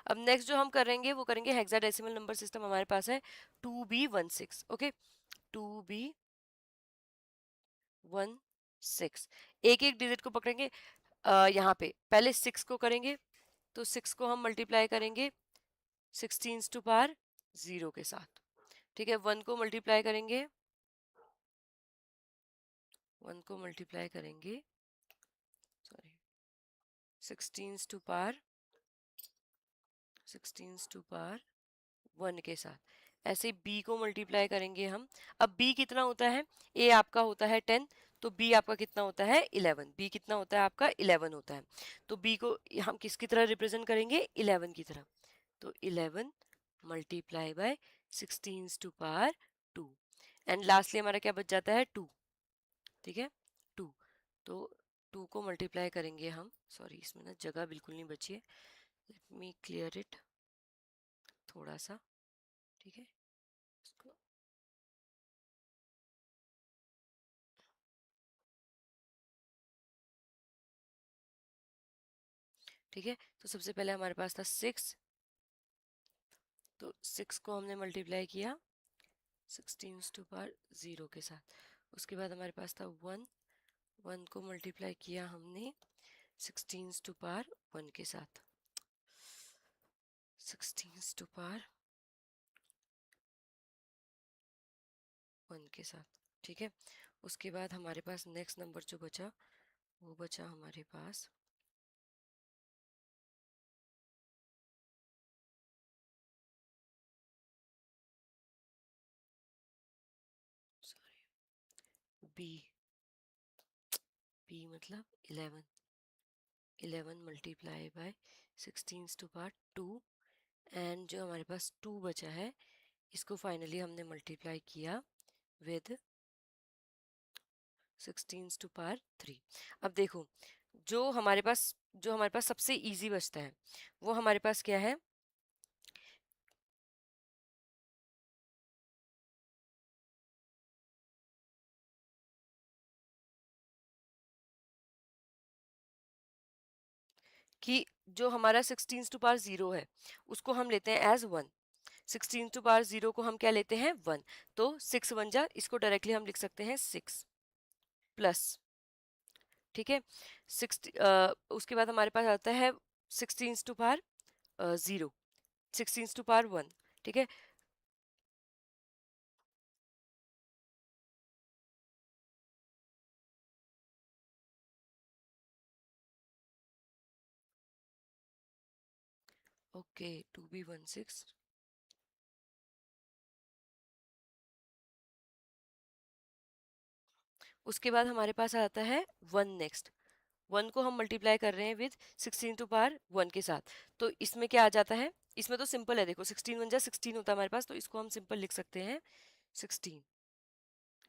Speaker 1: अब नेक्स्ट जो हम करेंगे वो करेंगे हेक्साडेसिमल नंबर सिस्टम, हमारे पास है 2B16, ओके, 2B16, एक एक डिजिट को पकड़ेंगे, यहाँ पे पहले 6 को करेंगे, तो 6 को हम मल्टीप्लाई करेंगे 16 टू पावर 0 के साथ, ठीक है। 1 को मल्टीप्लाई करेंगे, 1 को मल्टीप्लाई करेंगे सॉरी 16 टू पावर 1 के साथ। ऐसे बी को मल्टीप्लाई करेंगे हम, अब बी कितना होता है, ए आपका होता है 10, तो बी आपका कितना होता है 11, बी कितना होता है आपका 11 होता है, तो बी को हम किसकी तरह रिप्रेजेंट करेंगे, 11 की तरह, तो 11 multiply by 16 to power 2, and lastly हमारा क्या बच जाता है 2, ठीक है 2, तो 2 को मल्टीप्लाई करेंगे हम, सॉरी इसमें ना जगह बिल्कुल नहीं बची है, लेट मी क्लियर इट थोड़ा सा, ठीक है इसको, ठीक है। तो सबसे पहले हमारे पास था 6, तो 6 को हमने मल्टीप्लाई किया 16 टू पावर 0 के साथ, उसके बाद हमारे पास था 1, 1 को मल्टीप्लाई किया हमने 16 टू पावर 1 के साथ, 16 टू पावर 1 के साथ, ठीक है। उसके बाद हमारे पास नेक्स्ट नंबर जो बचा वो बचा हमारे पास बी, बी मतलब 11, 11 multiply by 16 to power 2, and जो हमारे पास 2 बचा है इसको फाइनली हमने मल्टीप्लाई किया विद 16 टू पावर 3। अब देखो जो हमारे पास सबसे इजी बचता है वो हमारे पास क्या है, कि जो हमारा 16 टू पावर 0 है उसको हम लेते हैं एज 1, 16 टू पावर 0 को हम क्या लेते हैं 1, तो 6 1 जा, इसको डायरेक्टली हम लिख सकते हैं 6 प्लस, ठीक है। उसके बाद हमारे पास आता है 16 टू पावर 0, 16 टू पावर 1, ठीक है। Okay 2B16। उसके बाद हमारे पास आता है 1 नेक्स्ट। 1 को हम मल्टीप्लाई कर रहे हैं विद 16 टू पावर 1 के साथ। तो इसमें क्या आ जाता है, इसमें तो सिंपल है, देखो 16 1 जा 16 होता है हमारे पास, तो इसको हम सिंपल लिख सकते हैं 16।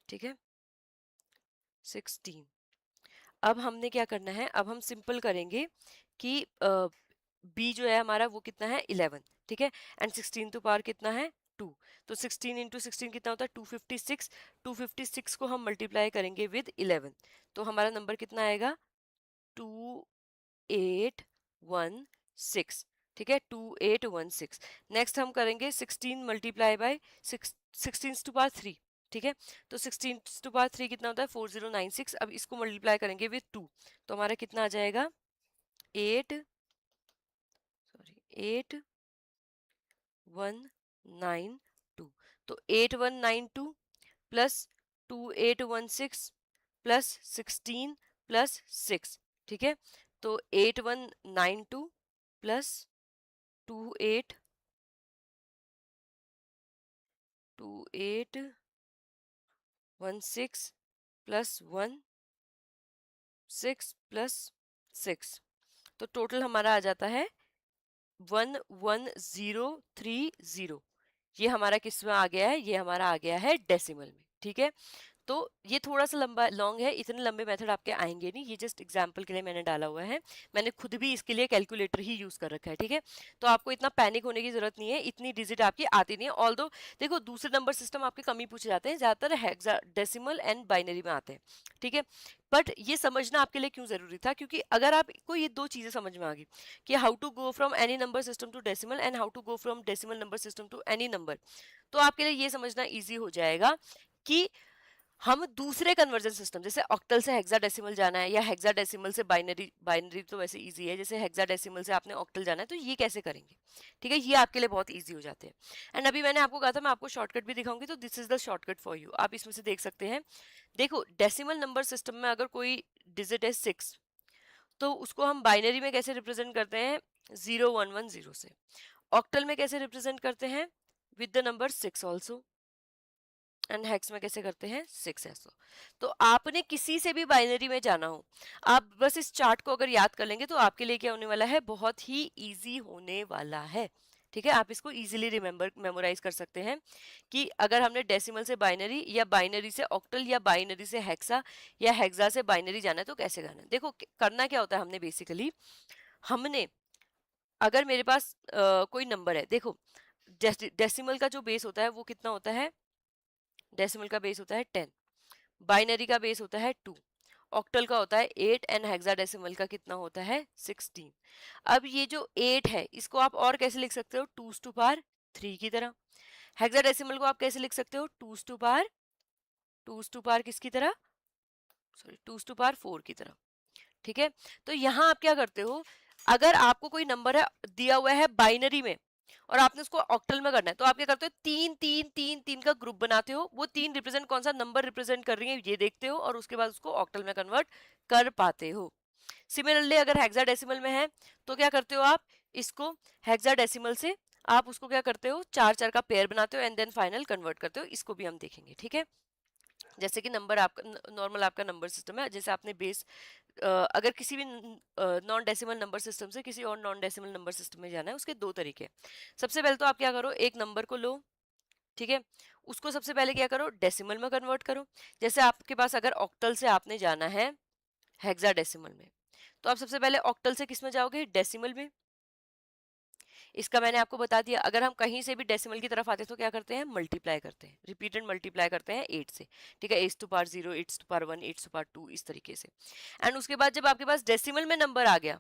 Speaker 1: ठीक है 16। अब हमने क्या करना है, अब हम सिंपल करेंगे कि बी जो है हमारा वो कितना है 11। ठीक है एंड 16 टू पावर कितना है 2। तो 16 इंटू 16 कितना होता है 256। 256 को हम मल्टीप्लाई करेंगे विद 11, तो हमारा नंबर कितना आएगा 2816। ठीक है 2816। नेक्स्ट हम करेंगे 16 मल्टीप्लाई बाय 16 टू पावर 3। ठीक है तो 16 टू पावर 3 कितना होता है 4096। अब इसको मल्टीप्लाई करेंगे विद 2, तो हमारा कितना आ जाएगा 8192। तो 8192 प्लस 2816 प्लस 16 प्लस 6। ठीक है तो 8192 प्लस 2816 प्लस 16 प्लस 6, तो टोटल हमारा आ जाता है 11030। ये हमारा किस में आ गया है, ये हमारा आ गया है डेसिमल में। ठीक है तो ये थोड़ा सा लंबा लॉन्ग है, इतने लंबे मेथड आपके आएंगे नहीं, ये जस्ट एग्जांपल के लिए मैंने डाला हुआ है। मैंने खुद भी इसके लिए कैलकुलेटर ही यूज कर रखा है। ठीक है तो आपको इतना पैनिक होने की जरूरत नहीं है, इतनी डिजिट आपकी आती नहीं है। ऑल्दो देखो दूसरे नंबर सिस्टम आपके कम ही पूछे जाते हैं, ज्यादातर हेक्साडेसिमल एंड बाइनरी में आते हैं। ठीक है बट ये समझना आपके लिए क्यों जरूरी था, क्योंकि अगर आपको ये दो चीजें समझ में आ गई कि how to go from any number system to decimal and how to go from decimal number system to any number, तो आपके लिए ये समझना इजी हो जाएगा कि हम दूसरे कन्वर्जन सिस्टम जैसे ऑक्टल से हेक्साडेसिमल जाना है या हेक्साडेसिमल से बाइनरी, बाइनरी तो वैसे इजी है, जैसे हेक्साडेसिमल से आपने ऑक्टल जाना है तो ये कैसे करेंगे। ठीक है ये आपके लिए बहुत इजी हो जाते हैं। एंड अभी मैंने आपको कहा था मैं आपको शॉर्टकट भी दिखाऊंगी, तो this is the shortcut for you, आप इसमें से देख सकते हैं। देखो डेसिमल नंबर सिस्टम में अगर कोई डिजिट है 6, तो उसको हम बाइनरी में कैसे रिप्रेजेंट करते हैं 0110 से। ऑक्टल में कैसे रिप्रेजेंट करते हैं with the number 6 also, and hex में कैसे करते हैं 6s। तो आपने किसी से भी बाइनरी में जाना हो, आप बस इस चार्ट को अगर याद कर लेंगे तो आपके लिए क्या होने वाला है, बहुत ही इजी होने वाला है। ठीक है आप इसको इजीली रिमेम्बर मेमोराइज कर सकते हैं कि अगर हमने डेसिमल से बाइनरी या बाइनरी से ऑक्टल या बाइनरी से हेक्सा या हेक्सा से बाइनरी जाना है तो कैसे करना है। देखो करना क्या होता है, हमने बेसिकली हमने अगर मेरे पास कोई नंबर है, देखो डेसिमल का जो बेस होता है वो कितना होता है, डेसिमल का बेस होता है 10, बाइनरी का बेस होता है 2, ऑक्टल का होता है 8 एंड हेक्साडेसिमल का कितना होता है 16। अब ये जो 8 है इसको आप और कैसे लिख सकते हो 2 टू पावर 3 की तरह। हेक्साडेसिमल को आप कैसे लिख सकते हो 2 टू पावर, 2 टू पावर किसकी तरह, सॉरी 2 टू पावर 4 की तरह। ठीक है तो यहाँ आप क्या करते हो, अगर आपको कोई नंबर है दिया हुआ है बाइनरी में और आपने उसको ऑक्टल में करना है, तो आप क्या करते हो 3 3 3 3 का ग्रुप बनाते हो, वो 3 रिप्रेजेंट कौन सा नंबर रिप्रेजेंट कर रही है ये देखते हो और उसके बाद उसको ऑक्टल में कन्वर्ट कर पाते हो। सिमिलरली अगर हेक्साडेसिमल में है तो क्या करते हो आप इसको हेक्साडेसिमल से आप उसको क्या करते हो 4 4 का पेयर बनाते हो एंड देन फाइनल कन्वर्ट करते हो, इसको भी हम देखेंगे। ठीक है जैसे कि नंबर आपका नॉर्मल आपका नंबर सिस्टम है, जैसे आपने बेस अगर किसी भी नॉन डेसिमल नंबर सिस्टम से किसी और नॉन डेसिमल नंबर सिस्टम में जाना है, उसके दो तरीके हैं। सबसे पहले तो आप क्या करो, एक नंबर को लो, ठीक है उसको सबसे पहले क्या करो डेसिमल में कन्वर्ट करो। जैसे आपके पास अगर ऑक्टल से आपने जाना है हेक्साडेसिमल में, तो आप सबसे पहले ऑक्टल से किस में जाओगे डेसिमल में। इसका मैंने आपको बता दिया, अगर हम कहीं से भी डेसिमल की तरफ आते हैं तो क्या करते हैं मल्टीप्लाई करते हैं, रिपीटेड मल्टीप्लाई करते हैं 8 से। ठीक है 8 to power 0, 8 to power 1, 8 to power 2, इस तरीके से। एंड उसके बाद जब आपके पास डेसिमल में नंबर आ गया,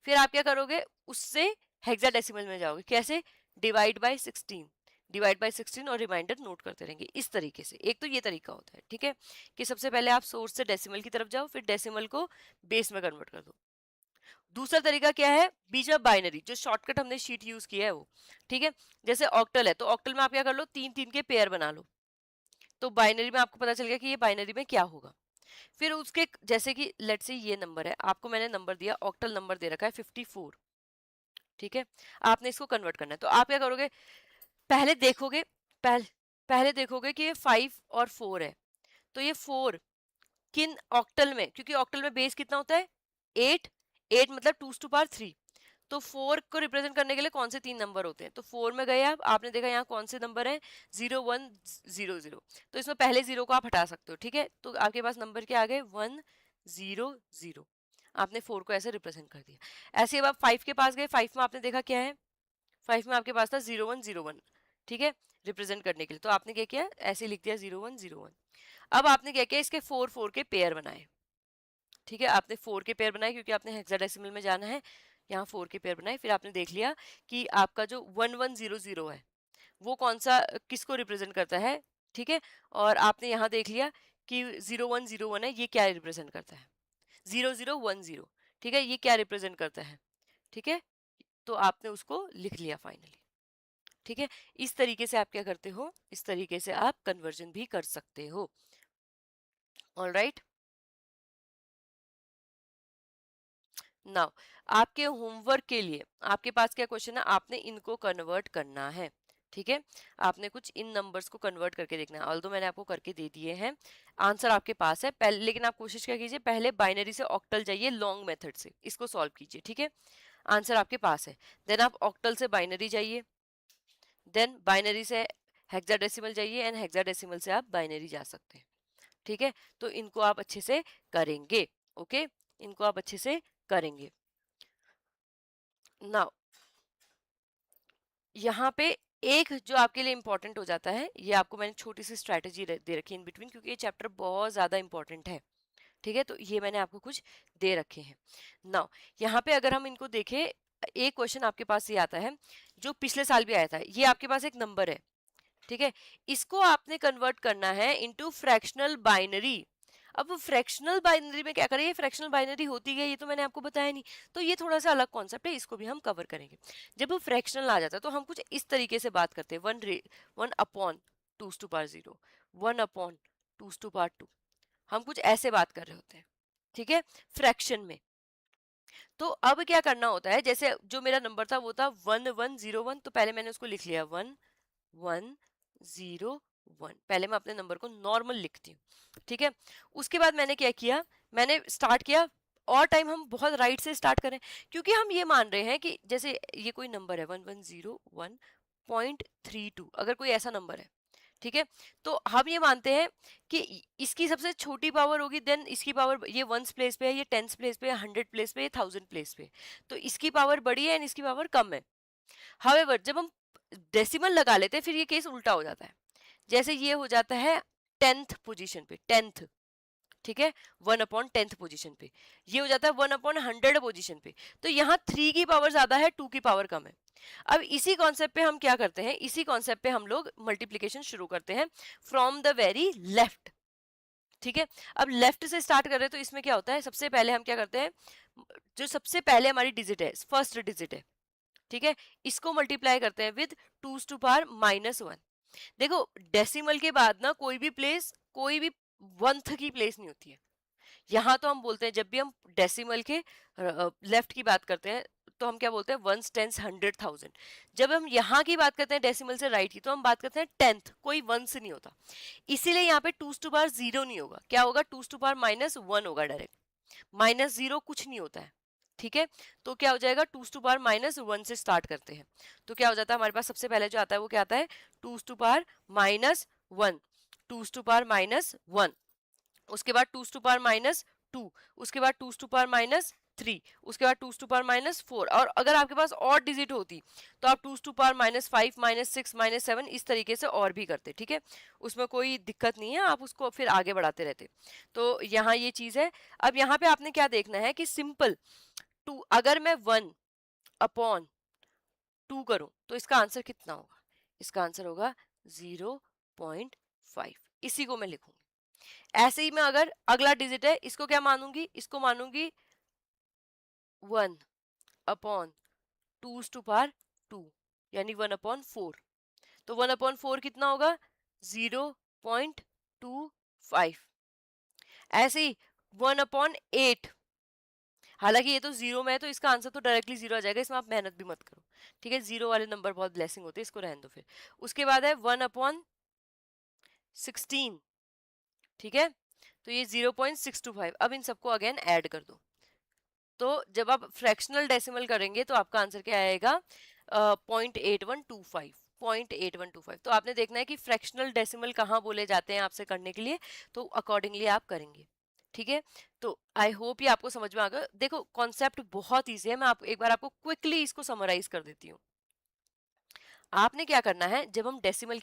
Speaker 1: फिर आप क्या करोगे उससे हेक्साडेसिमल में जाओगे, कैसे डिवाइड बाय 16, डिवाइड बाय 16 और रिमाइंडर नोट करते रहेंगे इस तरीके से। एक तो ये तरीका होता है, ठीक है कि सबसे पहले आप सोर्स से डेसिमल की तरफ जाओ, फिर डेसिमल को बेस में कन्वर्ट कर दो। दूसरा तरीका क्या है बीच में बाइनरी, जो शॉर्टकट हमने शीट यूज किया है वो। ठीक है जैसे ऑक्टल है तो ऑक्टल में आप क्या कर लो 3 3 के पेयर बना लो, तो बाइनरी में आपको पता चल गया कि ये बाइनरी में क्या होगा। फिर उसके जैसे कि लेट्स से ये नंबर है, आपको मैंने नंबर दिया ऑक्टल नंबर दे रखा है 54। ठीक है, आपने इसको कन्वर्ट करना है। तो आप क्या करोगे, पहले देखोगे, पहले देखोगे कि ये 5 और 4 है, तो ये 4 किन ऑक्टल में, क्योंकि ऑक्टल में बेस कितना होता है 8, 8 मतलब 2 टू पावर 3, तो 4 को रिप्रेजेंट करने के लिए कौन से 3 नंबर होते हैं, तो 4 में गए आप, आपने देखा यहाँ कौन से नंबर है 0 1 0 0, तो इसमें पहले 0 को आप हटा सकते हो, ठीक है, तो आपके पास नंबर क्या आ गए 1 0 0, आपने 4 को ऐसे रिप्रेजेंट कर दिया। ऐसे अब आप 5 के पास गए, 5 में आपने देखा क्या है, 5 में आपके पास था 0 1 0 1, ठीक है, रिप्रेजेंट करने के लिए, तो आपने क्या किया ऐसे लिख दिया 0 1 0 1। अब आपने क्या किया, इसके 4 4 के पेयर बनाए, ठीक है, आपने 4 के पेयर बनाए क्योंकि आपने हेक्साडेसिमल में जाना है, यहाँ 4 के पेयर बनाए, फिर आपने देख लिया कि आपका जो 1 1 0 0 है वो कौन सा, किसको रिप्रेजेंट करता है, ठीक है, और आपने यहाँ देख लिया कि 0 1 0 1 है, ये क्या रिप्रेजेंट करता है, 0 0 1 0, ठीक है, ये क्या रिप्रेजेंट करता है, ठीक है, तो आपने उसको लिख लिया फाइनली, ठीक है। इस तरीके से आप क्या करते हो, इस तरीके से आप कन्वर्जन भी कर सकते हो। ऑल राइट, नाउ आपके होमवर्क के लिए आपके पास क्या क्वेश्चन है, आपने इनको कन्वर्ट करना है, ठीक है, आपने कुछ इन नंबर्स को कन्वर्ट करके देखना है, ऑल्दो मैंने आपको करके दे दिए हैं, आंसर आपके पास है पहले, लेकिन आप कोशिश क्या कीजिए, पहले बाइनरी से ऑक्टल जाइए लॉन्ग मेथड से, इसको सॉल्व कीजिए, ठीक है, आंसर आपके पास है, देन आप ऑक्टल से बाइनरी जाइए, देन बाइनरी से हेक्साडेसिमल जाइए, एंड हेक्साडेसिमल से आप बाइनरी जा सकते हैं, ठीक है, तो इनको आप अच्छे से करेंगे, ओके, इनको आप अच्छे से करेंगे। नाउ यहाँ पे एक जो आपके लिए इंपॉर्टेंट हो जाता है, ये आपको मैंने छोटी सी स्ट्रैटेजी दे रखी है इन बिटवीन, क्योंकि ये चैप्टर बहुत ज्यादा इंपॉर्टेंट है, ठीक है, तो ये मैंने आपको कुछ दे रखे हैं। नाउ यहाँ पे अगर हम इनको देखें, एक क्वेश्चन आपके पास ये आता है जो पिछले साल भी आया था, ये आपके पास एक नंबर है, ठीक है, इसको आपने कन्वर्ट करना है इनटू फ्रैक्शनल बाइनरी। अब फ्रैक्शनल बाइनरी में क्या करें, ये फ्रैक्शनल बाइनरी होती है, ये तो मैंने आपको बताया नहीं, तो ये थोड़ा सा अलग कॉन्सेप्ट है, इसको भी हम कवर करेंगे। जब फ्रैक्शनल आ जाता है तो हम कुछ इस तरीके से बात करते हैं, 1 upon 2 to power 0, 1 upon 2 to power 2, हम कुछ ऐसे बात कर रहे होते हैं, ठीक है, फ्रैक्शन में। तो अब क्या करना होता है, जैसे जो मेरा नंबर था वो था 1 1 0 1, तो पहले मैंने उसको लिख लिया 1 1 0 1, पहले मैं अपने नंबर को नॉर्मल लिखती हूँ, ठीक है, उसके बाद मैंने क्या किया, मैंने स्टार्ट किया, और टाइम हम बहुत राइट से स्टार्ट करें, क्योंकि हम ये मान रहे हैं कि जैसे ये कोई नंबर है 1101.32, अगर कोई ऐसा नंबर है, ठीक है, तो हम ये मानते हैं कि इसकी सबसे छोटी पावर होगी, देन इसकी पावर, ये वंस प्लेस पे है, ये टेंस प्लेस पे है, 100 प्लेस पे, ये 1000 प्लेस पे, तो इसकी पावर बड़ी है एंड इसकी पावर कम है। हाउएवर जब हम डेसिमल लगा लेते हैं फिर ये केस उल्टा हो जाता है, जैसे ये हो जाता है 10th पोजीशन पे, 10th, ठीक है, 1 अपॉन 10th पोजीशन पे, ये हो जाता है 1 अपॉन 100 पोजीशन पे, तो यहाँ 3 की पावर ज्यादा है, 2 की पावर कम है। अब इसी कॉन्सेप्ट पे हम क्या करते हैं, इसी कॉन्सेप्ट पे हम लोग मल्टीप्लीकेशन शुरू करते हैं फ्रॉम द वेरी लेफ्ट, ठीक है, अब लेफ्ट से स्टार्ट कर रहे हैं, तो इसमें क्या होता है, सबसे पहले हम क्या करते हैं, जो सबसे पहले हमारी डिजिट है, फर्स्ट डिजिट है, ठीक है, इसको मल्टीप्लाई करते हैं विद 2 टू पावर -1। देखो डेसिमल के बाद ना कोई भी प्लेस, कोई भी वंथ की प्लेस नहीं होती है, यहाँ तो हम बोलते हैं जब भी हम डेसिमल के लेफ्ट की बात करते हैं तो हम क्या बोलते हैं, वंस टेंस 100,000। जब हम यहाँ की बात करते हैं डेसिमल से राइट की, तो हम बात करते हैं टेंथ, कोई वंस नहीं होता, इसीलिए यहाँ पे 2 टू पावर 0 नहीं होगा, क्या होगा, 2 टू पावर -1 होगा डायरेक्ट, -0 कुछ नहीं होता है, ठीक है, तो क्या हो जाएगा, 2 टू पावर -1 से स्टार्ट करते हैं, तो क्या हो जाता है, हमारे पास सबसे पहले जो आता है वो क्या आता है, 2 टू पावर -1, 2 टू पावर -1, उसके बाद 2 टू पावर -2, उसके बाद 2 टू पावर -3, उसके बाद 2 टू पावर -4, और अगर आपके पास और डिजिट होती तो आप 2 टू पावर -5 -6 -7 इस तरीके से और भी करते, ठीक है, उसमें कोई दिक्कत नहीं है, आप उसको फिर आगे बढ़ाते रहते। तो यहाँ ये चीज है। अब यहाँ पे आपने क्या देखना है कि सिंपल टू, अगर मैं 1 अपॉन 2 करूं तो इसका आंसर कितना होगा, इसका आंसर होगा 0.5, इसी को मैं लिखूंगी। ऐसे ही मैं अगर अगला डिजिट है इसको क्या मानूंगी, इसको मानूंगी 1 अपॉन 2 टू पावर 2, यानी 1 अपॉन 4, तो 1 अपॉन 4 कितना होगा, 0.25। ऐसे ही 1 अपॉन 8, हालांकि ये तो जीरो में है तो इसका आंसर तो डायरेक्टली जीरो आ जाएगा, इसमें आप मेहनत भी मत करो। ठीक है, जीरो वाले नंबर बहुत ब्लेसिंग होते हैं, इसको रहने दो फिर। उसके बाद है 1/16। ठीक है, तो ये 0.625। अब इन सबको अगेन ऐड कर दो। तो जब आप फ्रैक्शनल डेसिमल करेंगे तो आपका आंसर क्या आएगा? 0.8125। 0.8125। तो आपने देखना है कि फ्रैक्शनल डेसिमल कहाँ बोले जाते हैं आपसे करने के लिए, तो अकॉर्डिंगली आप करेंगे। ठीक है, तो आई होप ये आपको समझ में आ गया। देखो कॉन्सेप्ट बहुत ईजी है, मैं एक बार आपको क्विकली इसको समराइज कर देती हूँ। आपने क्या करना है, जब हम डेसिमल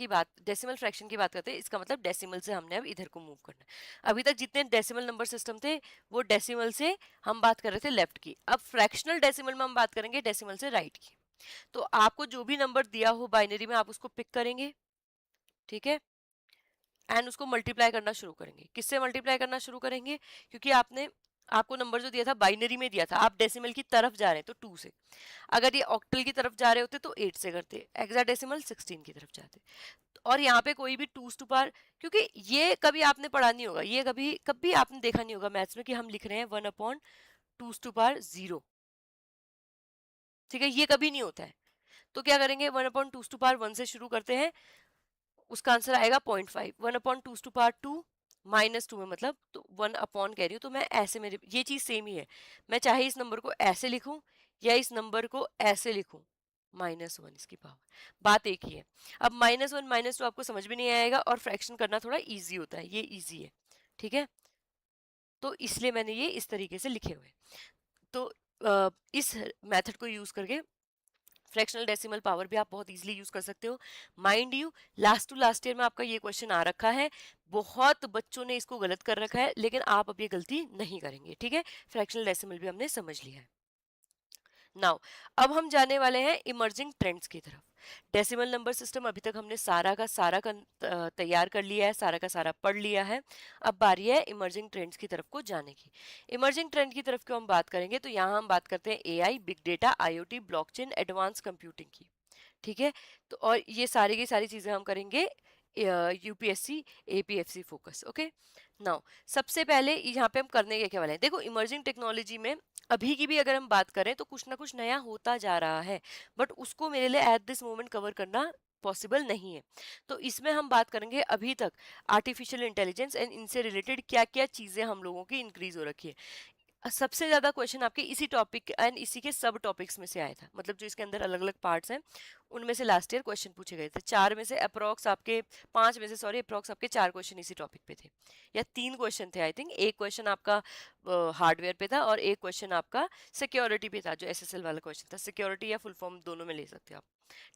Speaker 1: फ्रैक्शन की बात करते हैं, इसका मतलब डेसिमल से हमने अब इधर को मूव करना है। अभी तक जितने डेसिमल नंबर सिस्टम थे वो डेसिमल से हम बात कर रहे थे लेफ्ट की, अब फ्रैक्शनल डेसिमल में हम बात करेंगे डेसिमल से राइट की। तो आपको जो भी नंबर दिया हो बाइनरी में आप उसको पिक करेंगे। ठीक है, एंड उसको मल्टीप्लाई करना शुरू करेंगे। किससे मल्टीप्लाई करना शुरू करेंगे? क्योंकि आपको नंबर जो दिया था बाइनरी में दिया था, आप डेसिमल की तरफ जा रहे हैं तो 2 से, अगर ये ऑक्टल की तरफ जा रहे होते तो 8 से करते, हेक्साडेसिमल 16 की तरफ जाते। और यहाँ पे कोई भी टूज टू पावर, क्योंकि ये कभी आपने पढ़ा नहीं होगा, ये कभी कभी आपने देखा नहीं होगा मैथ्स में कि हम लिख रहे हैं 1/2 ठीक है, ये कभी नहीं होता है। तो क्या करेंगे, 1/2 से शुरू करते हैं, उसका आंसर आएगा 0.5। 1/2 -2 में मतलब तो 1 कह रही हूँ तो मैं ऐसे, मेरे ये चीज सेम ही है, मैं चाहे इस नंबर को ऐसे लिखूं या इस नंबर को ऐसे लिखूं, -1 इसकी पावर, बात एक ही है। अब -1 -2 आपको समझ में नहीं आएगा और फ्रैक्शन करना थोड़ा इजी होता है, ये इजी है। ठीक है, तो इसलिए मैंने ये इस तरीके से लिखे हुए। तो इस मेथड को यूज करके फ्रैक्शनल डेसिमल पावर भी आप बहुत इजीली यूज कर सकते हो। Mind you, last to last year में आपका ये क्वेश्चन आ रखा है, बहुत बच्चों ने इसको गलत कर रखा है, लेकिन आप अब ये गलती नहीं करेंगे। ठीक है, फ्रैक्शनल डेसिमल भी हमने समझ लिया है। नाउ अब हम जाने वाले हैं इमर्जिंग ट्रेंड्स की तरफ। डेसिमल नंबर सिस्टम अभी तक हमने सारा का सारा तैयार कर लिया है, सारा का सारा पढ़ लिया है। अब बारी है इमर्जिंग ट्रेंड्स की तरफ को जाने की। इमर्जिंग ट्रेंड की तरफ क्यों हम बात करेंगे, तो यहाँ हम बात करते हैं AI, big data, IoT, blockchain, advance computing की। ठीक है, तो और ये सारी की सारी चीजें हम करेंगे UPSC APFC focus. Okay, now सबसे पहले यहाँ पे हम करने के क्या वाले हैं, देखो इमर्जिंग टेक्नोलॉजी में अभी की भी अगर हम बात करें तो कुछ ना कुछ नया होता जा रहा है, बट उसको मेरे लिए एट दिस मोमेंट कवर करना पॉसिबल नहीं है। तो इसमें हम बात करेंगे अभी तक आर्टिफिशियल इंटेलिजेंस एंड इनसे रिलेटेड क्या क्या चीजें हम लोगों की इंक्रीज हो रखी है। सबसे ज्यादा क्वेश्चन आपके इसी टॉपिक एंड इसी के सब टॉपिक्स में से आया था, मतलब जो इसके अंदर अलग अलग पार्ट्स हैं उनमें से लास्ट ईयर क्वेश्चन पूछे गए थे। चार में से अप्रोक्स आपके, पांच में से सॉरी अप्रोक्स आपके चार क्वेश्चन इसी टॉपिक पे थे, या तीन क्वेश्चन थे आई थिंक। एक क्वेश्चन आपका हार्डवेयर पे था और एक क्वेश्चन आपका सिक्योरिटी पे था, जो एसएसएल वाला क्वेश्चन था। सिक्योरिटी या फुल फॉर्म दोनों में ले सकते हो आप।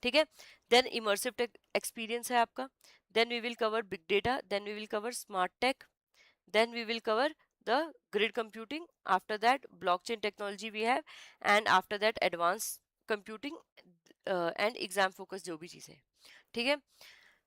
Speaker 1: ठीक है, देन इमर्सिव एक्सपीरियंस है आपका, then we will cover big data, then we will cover smart tech, then we will cover the grid computing, after that blockchain technology we have, and after that advanced computing and exam focus जो भी चीजें। ठीक है,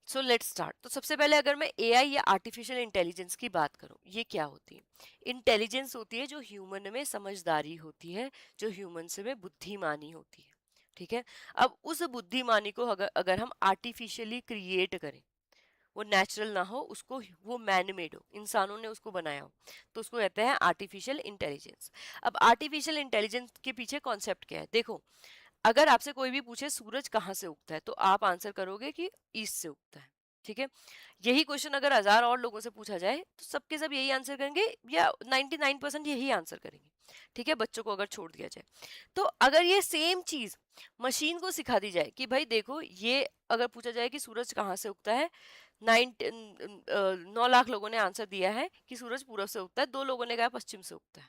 Speaker 1: so let's start. तो सबसे पहले अगर मैं एआई या आर्टिफिशियल इंटेलिजेंस की बात करूं, ये क्या होती है? इंटेलिजेंस होती है जो ह्यूमन में समझदारी होती है, जो ह्यूमन से में बुद्धिमानी होती है। ठीक है, अब उस बुद्धिमानी को अगर हम आर्टिफिशियली क्रिएट करें, वो नेचुरल ना हो, उसको वो मैन मेड हो, इंसानों ने उसको बनाया हो, तो उसको कहते हैं आर्टिफिशियल इंटेलिजेंस। अब आर्टिफिशियल इंटेलिजेंस के पीछे कॉन्सेप्ट क्या है, देखो अगर आपसे कोई भी पूछे सूरज कहाँ से उगता है, तो आप आंसर करोगे कि ईस्ट से उगता है। ठीक है, यही क्वेश्चन अगर 1000 और लोगों से पूछा जाए तो सबके सब यही आंसर करेंगे, या 99% यही आंसर करेंगे। ठीक है, बच्चों को अगर छोड़ दिया जाए तो। अगर ये सेम चीज मशीन को सिखा दी जाए कि भाई देखो, ये अगर पूछा जाए कि सूरज कहाँ से उगता है, 9 लाख लोगों ने आंसर दिया है कि सूरज पूरब से उगता है, 2 लोगों ने कहा पश्चिम से उगता है।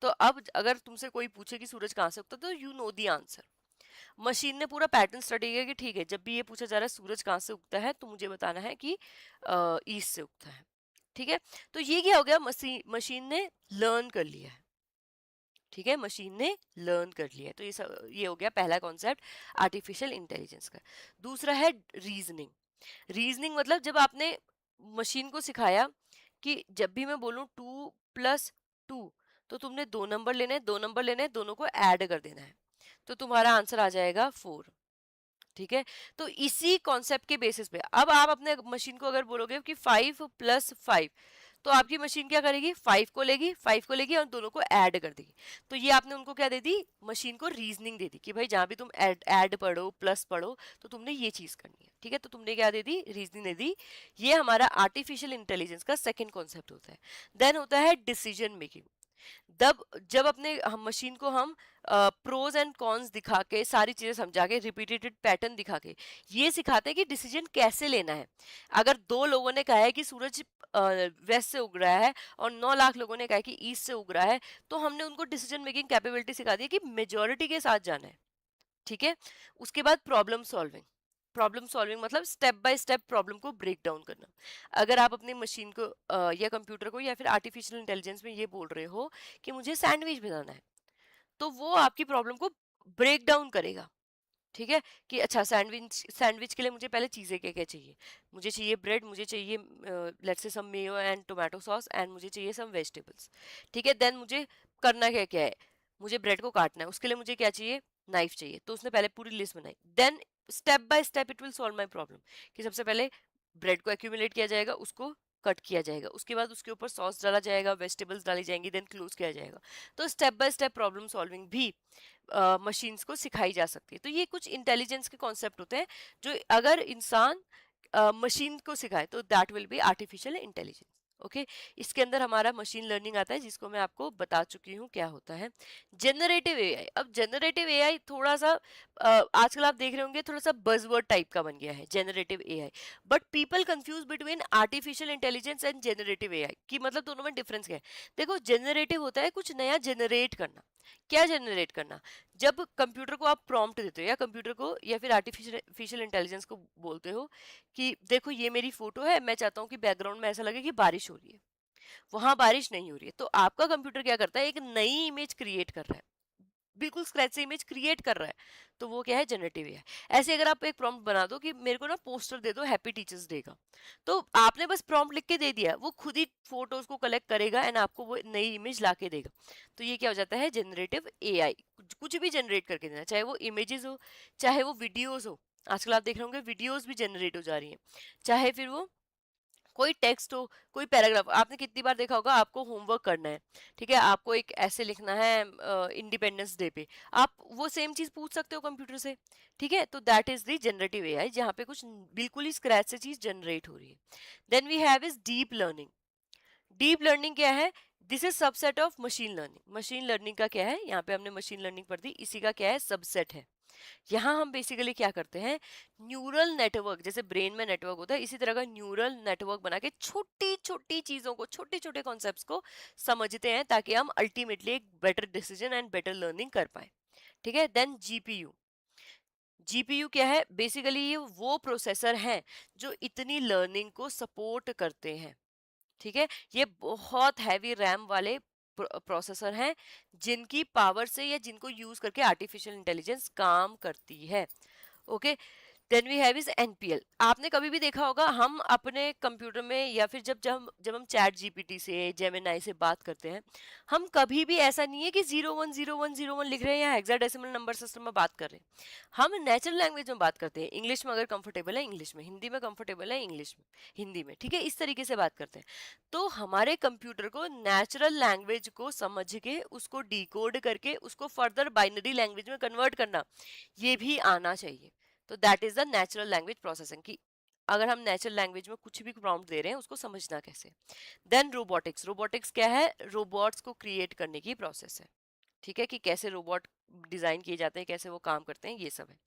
Speaker 1: तो अब अगर तुमसे कोई पूछे कि सूरज कहाँ से उगता है, तो you know the answer. Machine ने पूरा पैटर्न स्टडी किया कि ठीक है, जब भी ये पूछा जा रहा है सूरज कहाँ से उगता है, तो मुझे बताना है कि ईस्ट से उगता है। ठीक है, तो ये क्या हो गया, मशीन ने लर्न कर लिया है। ठीक है, मशीन ने लर्न कर लिया है। तो ये हो गया पहला कॉन्सेप्ट आर्टिफिशियल इंटेलिजेंस का। दूसरा है रीजनिंग। रीजनिंग मतलब जब आपने मशीन को सिखाया कि जब भी मैं बोलूं 2 + 2, तो तुमने 2 नंबर लेने हैं, 2 नंबर लेने हैं, दोनों को ऐड कर देना है, तो तुम्हारा आंसर आ जाएगा 4। ठीक है, तो इसी कॉन्सेप्ट के बेसिस पे अब आप अपने मशीन को अगर बोलोगे कि 5 + 5, तो आपकी मशीन क्या करेगी, 5 को लेगी और दोनों को ऐड कर देगी। तो ये आपने उनको क्या दे दी, मशीन को रीजनिंग दे दी कि भाई जहां भी तुम ऐड पढ़ो प्लस पढ़ो तो तुमने ये चीज करनी है, ठीक है। तो तुमने क्या दे दी, रीजनिंग दे दी। ये हमारा आर्टिफिशियल इंटेलिजेंस का सेकंड कॉन्सेप्ट होता है। देन होता है डिसीजन मेकिंग। तब जब अपने हम मशीन को हम प्रोज एंड कॉन्स दिखा के, सारी चीजें समझा के, रिपीटेड पैटर्न दिखा के ये सिखाते हैं कि डिसीजन कैसे लेना है। अगर 2 लोगों ने कहा है कि सूरज वेस्ट से उग रहा है और 9 लाख लोगों ने कहा है कि ईस्ट से उग रहा है, तो हमने उनको डिसीजन मेकिंग कैपेबिलिटी सिखा दी है कि मेजोरिटी के साथ जाना है, ठीक है। उसके बाद प्रॉब्लम सॉल्विंग मतलब स्टेप बाय स्टेप प्रॉब्लम को ब्रेक डाउन करना। अगर आप अपनी मशीन को या कंप्यूटर को या फिर आर्टिफिशियल इंटेलिजेंस में ये बोल रहे हो कि मुझे सैंडविच बनाना है, तो वो आपकी प्रॉब्लम को ब्रेक डाउन करेगा, ठीक है। कि अच्छा सैंडविच के लिए मुझे पहले चीजें क्या क्या चाहिए, मुझे चाहिए ब्रेड, मुझे चाहिए let's say some mayo and tomato sauce and मुझे चाहिए सम वेजिटेबल्स, ठीक है। देन मुझे करना क्या क्या है, मुझे ब्रेड को काटना है, उसके लिए मुझे क्या चाहिए, नाइफ चाहिए। तो उसने पहले पूरी लिस्ट बनाई। Then step by step it will solve my problem, कि सबसे पहले ब्रेड को एक्यूमुलेट किया जाएगा, उसको कट किया जाएगा, उसके बाद उसके ऊपर सॉस डाला जाएगा, वेजिटेबल्स डाली जाएंगी, देन क्लोज किया जाएगा। तो step by step problem solving भी मशीन्स को सिखाई जा सकती है। तो ये कुछ इंटेलिजेंस के कॉन्सेप्ट होते हैं जो अगर इंसान मशीन को सिखाए तो that will be artificial intelligence. Okay, इसके अंदर हमारा मशीन लर्निंग आता है जिसको मैं आपको बता चुकी हूँ क्या होता है। जनरेटिव एआई, अब जनरेटिव एआई थोड़ा सा आजकल आप देख रहे होंगे थोड़ा सा बजवर्ड टाइप का बन गया है generative AI. But people confuse between artificial intelligence and generative AI की, मतलब दोनों में डिफरेंस क्या है। देखो, जनरेटिव होता है कुछ नया जनरेट करना। क्या जनरेट करना, जब कंप्यूटर को आप प्रॉम्प्ट देते हो या कंप्यूटर को या फिर आर्टिफिशियल इंटेलिजेंस को बोलते हो कि देखो ये मेरी फोटो है, मैं चाहता हूँ कि बैकग्राउंड में ऐसा लगे कि बारिश हो रही है, वहां बारिश नहीं हो रही है, तो आपका कंप्यूटर क्या करता है, एक नई इमेज क्रिएट कर रहा है, बिल्कुल स्क्रैच से इमेज क्रिएट कर रहा है। तो वो क्या है, जनरेटिव है। ऐसे अगर आप एक प्रॉम्प्ट बना दो कि मेरे को ना पोस्टर दे दो हैप्पी टीचर्स डे का, तो आपने बस प्रॉम्प्ट लिख के दे दिया, वो खुद ही फोटोज को कलेक्ट करेगा एंड आपको वो नई इमेज ला के देगा। तो ये क्या हो जाता है, जनरेटिव एआई। कुछ भी जनरेट करके देना, चाहे वो इमेजेस हो, चाहे वो वीडियोज हो। आजकल आप देख रहे होंगे वीडियोस भी जनरेट हो जा रही हैं, चाहे फिर वो कोई टेक्स्ट हो, कोई पैराग्राफ। आपने कितनी बार देखा होगा, आपको होमवर्क करना है, ठीक है, आपको एक ऐसे लिखना है इंडिपेंडेंस डे पे, आप वो सेम चीज पूछ सकते हो कंप्यूटर से, ठीक है। तो that is the generative AI, जहाँ पे कुछ बिल्कुल ही स्क्रैच से चीज जनरेट हो रही है। Then we have is deep learning. Deep learning क्या है, this is subset of machine learning. Machine learning का क्या है, यहाँ पे हमने मशीन लर्निंग पढ़ दी, इसी का क्या है, सबसेट है। यहाँ हम बेसिकली क्या करते हैं, न्यूरल नेटवर्क, जैसे ब्रेन में नेटवर्क होता है, इसी तरह का न्यूरल नेटवर्क बना के छोटी छोटी चीजों को, छोटे छोटे कॉन्सेप्ट्स को समझते हैं ताकि हम अल्टीमेटली एक better decision and better learning कर पाए, ठीक है। Then GPU. जीपीयू क्या है, बेसिकली ये वो प्रोसेसर हैं जो इतनी लर्निंग को सपोर्ट करते हैं, ठीक है। ये बहुत हैवी रैम वाले प्रोसेसर हैं जिनकी पावर से या जिनको यूज करके आर्टिफिशियल इंटेलिजेंस काम करती है। Okay, then we have is NPL. आपने कभी भी देखा होगा, हम अपने कंप्यूटर में या फिर जब हम चैट जीपीटी से, जेमिनाई से बात करते हैं, हम कभी भी ऐसा नहीं है कि 010101 लिख रहे हैं या हेक्साडेसिमल नंबर सिस्टम में बात कर रहे हैं। हम नेचुरल लैंग्वेज में बात करते हैं, इंग्लिश में अगर कंफर्टेबल है इंग्लिश में, हिंदी में कंफर्टेबल है इंग्लिश में, हिंदी में, ठीक है, इस तरीके से बात करते हैं। तो हमारे कंप्यूटर को नेचुरल लैंग्वेज को समझ के उसको डिकोड करके उसको फर्दर बाइनरी लैंग्वेज में कन्वर्ट करना, ये भी आना चाहिए। तो that is the natural language processing की, अगर हम नेचुरल लैंग्वेज में कुछ भी प्रॉम्प्ट दे रहे हैं उसको समझना कैसे। Then robotics. रोबोटिक्स क्या है, रोबोट्स को क्रिएट करने की प्रोसेस है, ठीक है, कि कैसे रोबोट डिजाइन किए जाते हैं, कैसे वो काम करते हैं, ये सब है।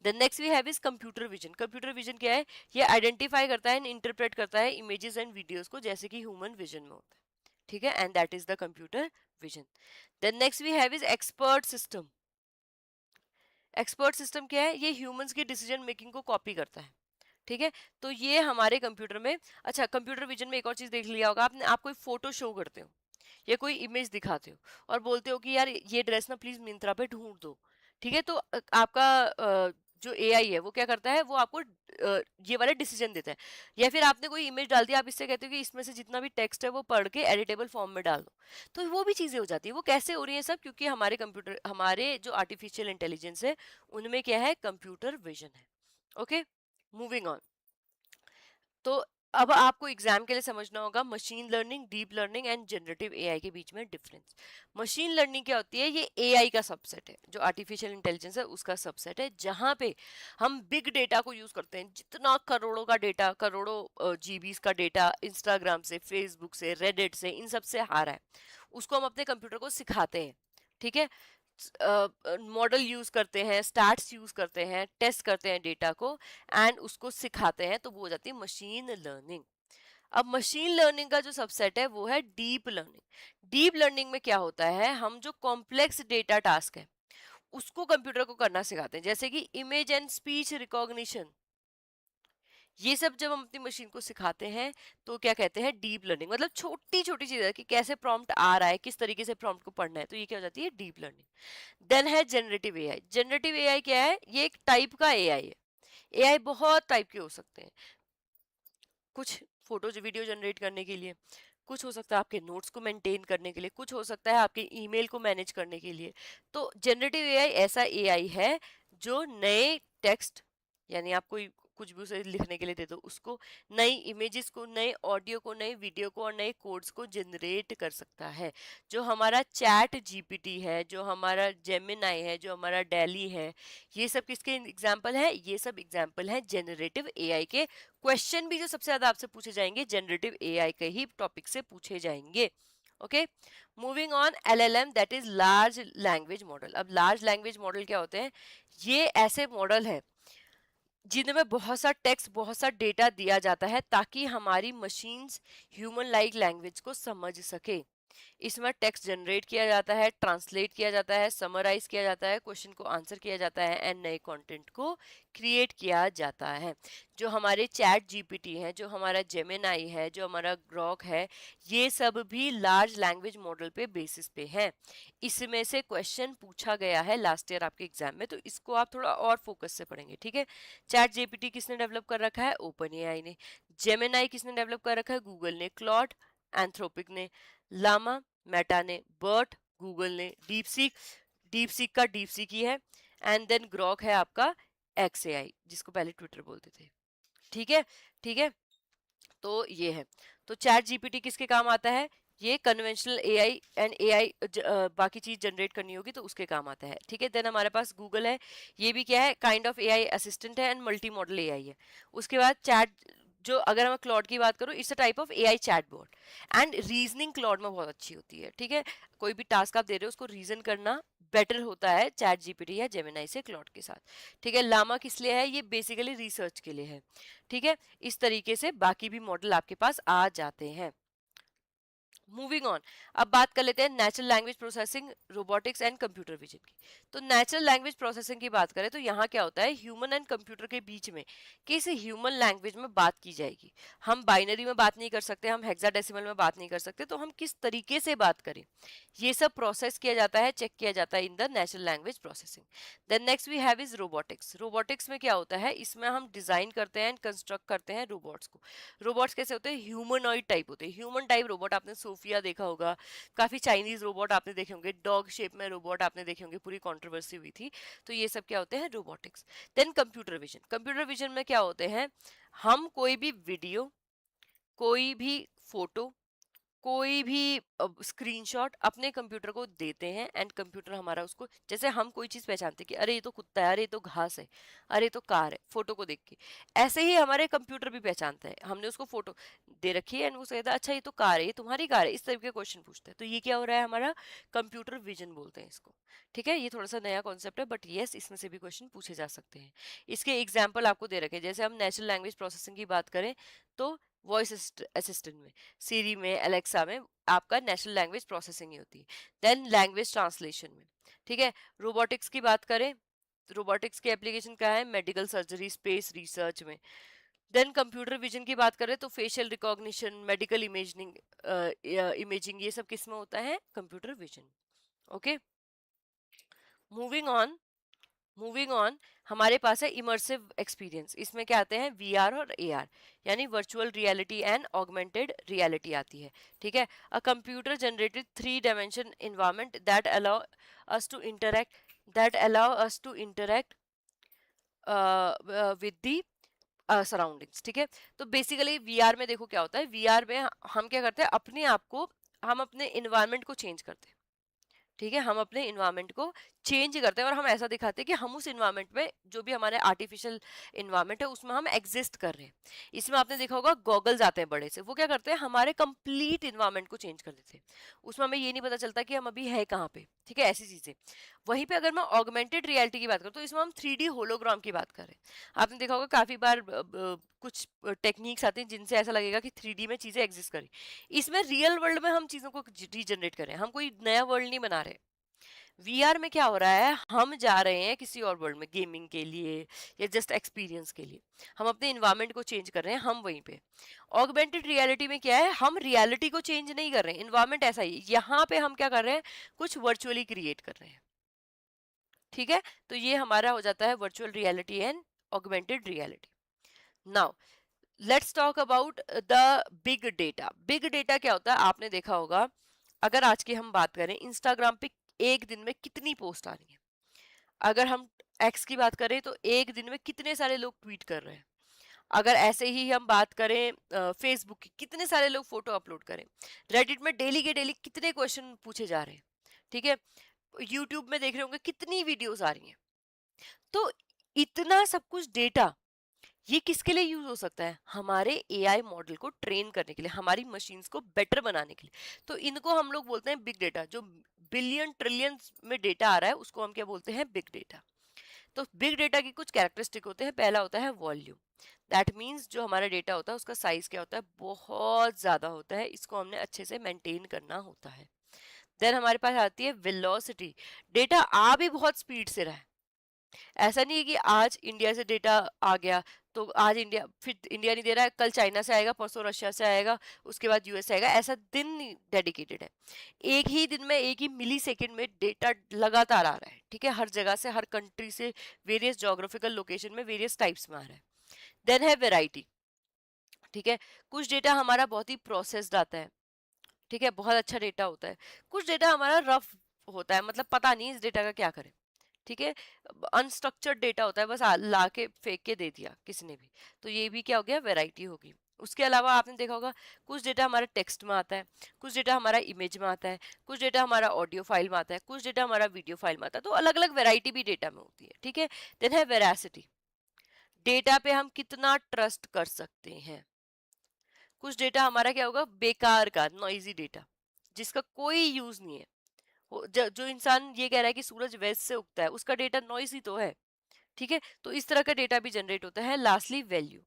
Speaker 1: Then next we have is computer vision. Computer vision क्या है, ये आइडेंटिफाई करता है एंड इंटरप्रेट करता है इमेजेस एंड वीडियोस को जैसे कि ह्यूमन विजन में होता है, ठीक है, and that is the computer vision. Then next we have is expert system. Expert system क्या है, ये ह्यूमंस की डिसीजन मेकिंग को कॉपी करता है, ठीक है। तो ये हमारे कंप्यूटर में, अच्छा कंप्यूटर विजन में एक और चीज देख लिया होगा आपने, आप कोई फोटो शो करते हो या कोई इमेज दिखाते हो और बोलते हो कि यार ये ड्रेस ना प्लीज मिंत्रा पे ढूंढ दो, ठीक है। तो आपका जो एआई है वो क्या करता है, वो आपको ये वाला डिसीजन देता है। या फिर आपने कोई इमेज डाल दी, आप इससे कहते हो कि इसमें से जितना भी टेक्स्ट है वो पढ़ के एडिटेबल फॉर्म में डाल दो, तो वो भी चीजें हो जाती है। वो कैसे हो रही है सब, क्योंकि हमारे कंप्यूटर, हमारे जो आर्टिफिशियल इंटेलिजेंस है उनमें क्या है, कंप्यूटर विजन है। Okay, moving on. तो अब आपको एग्जाम के लिए समझना होगा machine learning, deep learning and generative AI के बीच में डिफरेंस। मशीन लर्निंग क्या होती है? ये एआई का सबसेट है, जो आर्टिफिशियल इंटेलिजेंस है उसका सबसेट है, जहां पे हम बिग डेटा को यूज करते हैं। जितना करोड़ों का डेटा, करोड़ों जीबीस का डेटा इंस्टाग्राम से, फेसबुक से, रेडिट से, इन सब से आ रहा है, उसको हम अपने कंप्यूटर को सिखाते हैं। ठीक है, मॉडल यूज करते हैं, स्टैट्स यूज करते हैं, टेस्ट करते हैं डेटा को एंड उसको सिखाते हैं, तो वो हो जाती है मशीन लर्निंग। अब मशीन लर्निंग का जो सबसेट है वो है डीप लर्निंग। डीप लर्निंग में क्या होता है? हम जो कॉम्प्लेक्स डेटा टास्क है उसको कंप्यूटर को करना सिखाते हैं, जैसे कि इमेज एंड स्पीच रिकॉग्निशन। ये सब जब हम अपनी मशीन को सिखाते हैं तो क्या कहते हैं? Deep learning. मतलब छोटी छोटी चीजें कि कैसे प्रॉम्प्ट आ रहा है, किस तरीके से प्रॉम्प्ट को पढ़ना है, तो ये क्या हो जाती है? Deep learning. देन है जनरेटिव एआई। जनरेटिव एआई क्या है? ये एक टाइप का एआई है। एआई बहुत टाइप के हो सकते हैं। कुछ फोटो वीडियो जनरेट करने के लिए, कुछ हो सकता है आपके नोट्स को मेंटेन करने के लिए, कुछ हो सकता है आपके ईमेल को मैनेज करने के लिए। तो जनरेटिव एआई ऐसा एआई है जो नए टेक्स्ट, यानी आप कोई कुछ भी उसे लिखने के लिए दे दो, उसको नई इमेजेस को, नए ऑडियो को, नए वीडियो को और नए कोड्स को जनरेट कर सकता है। जो हमारा चैट जीपीटी है, जो हमारा जेमिनाई है, जो हमारा डेली है, ये सब किसके एग्जाम्पल है? ये सब एग्जाम्पल है जनरेटिव एआई के। क्वेश्चन भी जो सबसे ज्यादा आपसे पूछे जाएंगे जनरेटिव एआई के ही टॉपिक से पूछे जाएंगे। Okay, moving on, LLM that is large language model. अब लार्ज लैंग्वेज मॉडल क्या होते हैं? ये ऐसे मॉडल है जिनमें बहुत सा टेक्स्ट, बहुत सा डेटा दिया जाता है ताकि हमारी मशीन्स ह्यूमन लाइक लैंग्वेज को समझ सके। इसमें टेक्स्ट जनरेट किया जाता है, ट्रांसलेट किया जाता है, समराइज किया जाता है, क्वेश्चन को आंसर किया जाता है एंड नए कंटेंट को क्रिएट किया जाता है। जो हमारे चैट जीपीटी है, जो हमारा जेमिनाई है, जो हमारा ग्रॉक है, ये सब भी लार्ज लैंग्वेज मॉडल पे बेसिस पे है। इसमें से क्वेश्चन पूछा गया है लास्ट ईयर आपके एग्जाम में, तो इसको आप थोड़ा और फोकस से पढ़ेंगे। ठीक है, चैट जीपीटी किसने डेवलप कर रखा है? ओपन एआई ने। जेमिनाई किसने डेवलप कर रखा है? गूगल ने। क्लॉड एंथ्रोपिक ने। लामा मेटा ने। बर्ट गूगल ने। डीप सीक का डीप सीक ही है। एंड देन ग्रॉक है आपका एक्स एआई, जिसको पहले ट्विटर बोलते थे। ठीक है, ठीक है, तो ये है। तो चैट जीपीटी किसके काम आता है? ये कन्वेंशनल एआई एंड एआई बाकी चीज जनरेट करनी होगी तो उसके काम आता है। ठीक है, देन हमारे पास गूगल है। ये भी क्या है? काइंड ऑफ एआई असिस्टेंट है एंड मल्टी मॉडल एआई है। उसके बाद चैट, जो अगर मैं क्लॉड की बात करूं, it's a type of AI chatbot and reasoning Claude में बहुत अच्छी होती है। ठीक है, कोई भी टास्क आप दे रहे हो उसको रीजन करना बेटर होता है चैट जीपीटी या जेमिनाई से क्लॉड के साथ। ठीक है, लामा किस लिए है? ये बेसिकली रिसर्च के लिए है। ठीक है, इस तरीके से बाकी भी मॉडल आपके पास आ जाते हैं। मूविंग ऑन, अब बात कर लेते हैं natural language processing, robotics and computer vision की। तो नेचुरल लैंग्वेज प्रोसेसिंग की बात करें तो यहाँ क्या होता है? ह्यूमन एंड कंप्यूटर के बीच में किसी ह्यूमन लैंग्वेज में बात की जाएगी। हम बाइनरी में बात नहीं कर सकते, हम हेक्साडेसिमल में बात नहीं कर सकते, तो हम किस तरीके से बात करें, ये सब प्रोसेस किया जाता है, चेक किया जाता है in the natural language processing. Then next we have is robotics. Robotics में क्या होता है? इसमें हम डिजाइन करते हैं एंड कंस्ट्रक्ट करते हैं रोबोट्स को। रोबोट्स कैसे होते हैं? ह्यूमनॉइड टाइप होते हैं। ह्यूमन टाइप रोबोट आपने सोफिया देखा होगा, काफी चाइनीज रोबोट आपने देखे होंगे, डॉग शेप में रोबोट आपने देखे होंगे, पूरी कंट्रोवर्सी हुई थी। तो ये सब क्या होते हैं? Robotics. Then computer vision. Computer vision में क्या होते हैं? हम कोई भी वीडियो, कोई भी फोटो, कोई भी स्क्रीनशॉट अपने कंप्यूटर को देते हैं एंड कंप्यूटर हमारा उसको, जैसे हम कोई चीज पहचानते हैं कि अरे ये तो कुत्ता है, अरे ये तो घास है, अरे ये तो कार है, फोटो को देख के, ऐसे ही हमारे कंप्यूटर भी पहचानता है। हमने उसको फोटो दे रखी है एंड वो कहता है अच्छा ये तो कार है, ये तुम्हारी कार है, इस तरह के क्वेश्चन पूछता है। तो ये क्या हो रहा है? हमारा कंप्यूटर विजन बोलते हैं इसको। ठीक है, ये थोड़ा सा नया कॉन्सेप्ट है बट यस, इसमें से भी क्वेश्चन पूछे जा सकते हैं। इसके एग्जाम्पल आपको दे रखे हैं, जैसे हम नेचुरल लैंग्वेज प्रोसेसिंग की बात करें तो वॉइस असिस्टेंट में, सीरी में, अलेक्सा में आपका नेचुरल लैंग्वेज प्रोसेसिंग ही होती है। देन लैंग्वेज ट्रांसलेशन में। ठीक है, रोबोटिक्स की बात करें, रोबोटिक्स की एप्लीकेशन क्या है? मेडिकल सर्जरी, स्पेस रिसर्च में। देन कंप्यूटर विजन की बात करें तो facial recognition, medical imaging, imaging, ये सब किस में होता है? Computer vision. Okay, moving on, moving on, हमारे पास है इमर्सिव एक्सपीरियंस। इसमें क्या आते हैं? वीआर और एआर, यानी virtual reality and augmented reality आती है। ठीक है, a computer generated 3 dimension environment that allow us to interact, that allow us to interact with the surroundings, ठीक है। तो बेसिकली वीआर में देखो क्या होता है, वीआर में हम क्या करते हैं, अपने आप को, हम अपने इन्वायरमेंट को चेंज करते हैं, ठीक है। हम अपने इन्वायरमेंट को चेंज करते हैं और हम ऐसा दिखाते हैं कि हम उस इन्वायरमेंट में, जो भी हमारे आर्टिफिशियल इन्वायरमेंट है उसमें हम एग्जिस्ट कर रहे हैं। इसमें आपने देखा होगा गॉगल्स आते हैं बड़े से, वो क्या करते हैं, हमारे कंप्लीट इन्वायरमेंट को चेंज कर देते हैं। उसमें हमें ये नहीं पता चलता कि हम अभी है कहाँ पे, ठीक है, ऐसी चीजें। वहीं पे अगर मैं ऑगमेंटेड रियलिटी की बात करूँ तो इसमें हम 3D होलोग्राम की बात कर रहे हैं। आपने देखा होगा काफी बार कुछ टेक्निक्स आती हैं जिनसे ऐसा लगेगा कि 3D में चीजें एग्जिस्ट करें। इसमें रियल वर्ल्ड में हम चीजों को रीजनरेट कर रहे हैं, हम कोई नया वर्ल्ड नहीं बना रहे। वीआर में क्या हो रहा है, हम जा रहे हैं किसी और वर्ल्ड में गेमिंग के लिए या जस्ट एक्सपीरियंस के लिए, हम अपने इन्वायरमेंट को चेंज कर रहे हैं, हम वहीं पे। ऑगमेंटेड रियलिटी में क्या है, हम रियलिटी को चेंज नहीं कर रहे हैं, इन्वायरमेंट ऐसा ही, यहाँ पे हम क्या कर रहे हैं, कुछ वर्चुअली क्रिएट कर रहे हैं, ठीक है। तो ये हमारा हो जाता है virtual reality and augmented reality. Now let's talk about the big data. Big data क्या होता है, आपने देखा होगा, अगर आज की हम बात करें, इंस्टाग्राम पे एक दिन में कितनी पोस्ट आ रही है, अगर हम एक्स की बात करें तो एक दिन में कितने सारे लोग ट्वीट कर रहे हैं, अगर ऐसे ही हम बात करें फेसबुक की, कितने सारे लोग फोटो अपलोड करें, रेडिट में डेली के डेली कितने क्वेश्चन पूछे जा रहे हैं, ठीक है, यूट्यूब में देख रहे होंगे कितनी वीडियोस आ रही हैं। तो इतना सब कुछ डेटा, ये किसके लिए यूज हो सकता है, हमारे एआई मॉडल को ट्रेन करने के लिए, हमारी मशीन्स को बेटर बनाने के लिए। तो इनको हम लोग बोलते हैं बिग डेटा। जो बिलियन ट्रिलियन में डेटा आ रहा है उसको हम क्या बोलते हैं, बिग डेटा। तो बिग डेटा की कुछ कैरेक्टरिस्टिक होते हैं, पहला होता है वॉल्यूम। दैट मीन्स जो हमारा डेटा होता है उसका साइज क्या होता है, बहुत ज्यादा होता है, इसको हमने अच्छे से मेंटेन करना होता है। देन हमारे पास आती है वेलोसिटी। डेटा आ भी बहुत स्पीड से रहा है, ऐसा नहीं है कि आज इंडिया से डेटा आ गया तो आज इंडिया, फिर इंडिया नहीं दे रहा है, कल चाइना से आएगा, परसों रशिया से आएगा, उसके बाद यूएस से आएगा, ऐसा दिन डेडिकेटेड है। एक ही दिन में, एक ही मिली सेकेंड में डेटा लगातार आ रहा है, ठीक है, हर जगह से, हर कंट्री से, वेरियस जोग्राफिकल लोकेशन में, वेरियस टाइप्स में आ रहा है। देन है वेराइटी, ठीक है, कुछ डेटा हमारा बहुत ही प्रोसेस्ड आता है, ठीक है, बहुत अच्छा डेटा होता है, कुछ डेटा हमारा रफ होता है, मतलब पता नहीं इस डेटा का क्या करें, ठीक है, अनस्ट्रक्चर्ड डेटा होता है, बस ला के फेंक के दे दिया किसी ने भी। तो ये भी क्या हो गया, वैरायटी होगी। उसके अलावा आपने देखा होगा कुछ डेटा हमारा टेक्स्ट में आता है, कुछ डेटा हमारा इमेज में आता है, कुछ डेटा हमारा ऑडियो फाइल में आता है, कुछ डेटा हमारा वीडियो फाइल में आता है। तो अलग अलग वैरायटी भी डेटा में होती है, ठीक है। देन है वेरासिटी, डेटा पे हम कितना ट्रस्ट कर सकते हैं। कुछ डेटा हमारा क्या होगा, बेकार का नॉइजी डेटा, जिसका कोई यूज नहीं है। जो इंसान ये कह रहा है कि सूरज वेस्ट से उगता है, उसका डेटा नॉइस ही तो है, ठीक है। तो इस तरह का डेटा भी जनरेट होता है। Lastly value.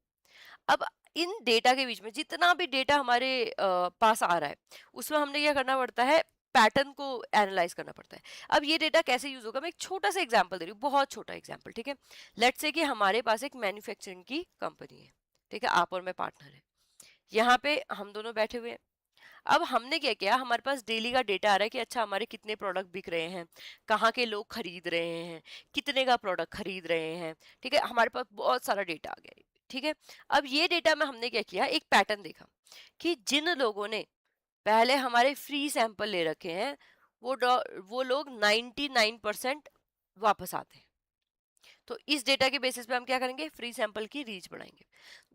Speaker 1: अब इन डेटा के बीच में जितना भी डेटा हमारे पास आ रहा है, उसमें हमने क्या करना पड़ता है, पैटर्न को एनालाइज करना पड़ता है। अब ये डेटा कैसे यूज होगा, मैं एक छोटा सा एग्जांपल दे रही हूँ, बहुत छोटा एग्जांपल, ठीक है। लेट्स से कि हमारे पास एक मैन्युफैक्चरिंग की कंपनी है, ठीक है, आप और मैं पार्टनर है, यहाँ पे हम दोनों बैठे हुए हैं। अब हमने क्या किया, हमारे पास डेली का डेटा आ रहा है कि अच्छा हमारे कितने प्रोडक्ट बिक रहे हैं, कहाँ के लोग खरीद रहे हैं, कितने का प्रोडक्ट खरीद रहे हैं, ठीक है, हमारे पास बहुत सारा डेटा आ गया है, ठीक है। अब ये डेटा में हमने क्या किया, एक पैटर्न देखा कि जिन लोगों ने पहले हमारे फ्री सैंपल ले रखे हैं, वो लोग 99% वापस आते हैं। तो इस डेटा के बेसिस पे हम क्या करेंगे, फ्री सैंपल की रीच बढ़ाएंगे।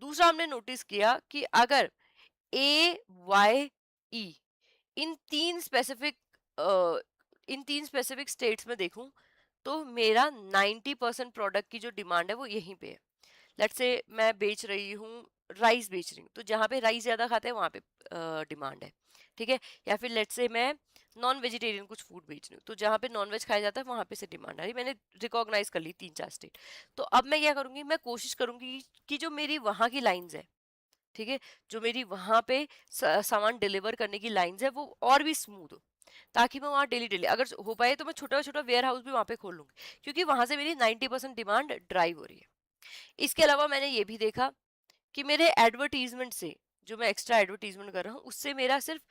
Speaker 1: दूसरा हमने नोटिस किया कि अगर ए वाई ई इन तीन स्पेसिफिक इन तीन स्पेसिफिक स्टेट्स में देखूं तो मेरा 90% प्रोडक्ट की जो डिमांड है वो यहीं पे है। लेट्स से मैं बेच रही हूँ, राइस बेच रही हूँ, तो जहाँ पे राइस ज्यादा खाते हैं वहां पे डिमांड है, ठीक है। या फिर लेट्स से मैं नॉन वेजिटेरियन कुछ फूड बेच रही हूँ, तो जहाँ पे नॉन वेज खाया जाता है वहां पे से डिमांड आ रही, मैंने रिकॉग्नाइज कर ली 3-4 स्टेट। तो अब मैं क्या करूंगी, मैं कोशिश करूंगी कि जो मेरी वहां की लाइंस है, ठीक है, जो मेरी वहां पे सामान डिलीवर करने की लाइंस है वो और भी स्मूथ हो, ताकि मैं वहां डेली डेली अगर हो पाए तो मैं छोटा छोटा वेयर हाउस भी वहां पे खोल लूंगी, क्योंकि वहां से मेरी 90% डिमांड ड्राइव हो रही है। इसके अलावा मैंने ये भी देखा कि मेरे एडवर्टीजमेंट से, जो मैं एक्स्ट्रा एडवर्टीजमेंट कर रहा हूँ उससे मेरा सिर्फ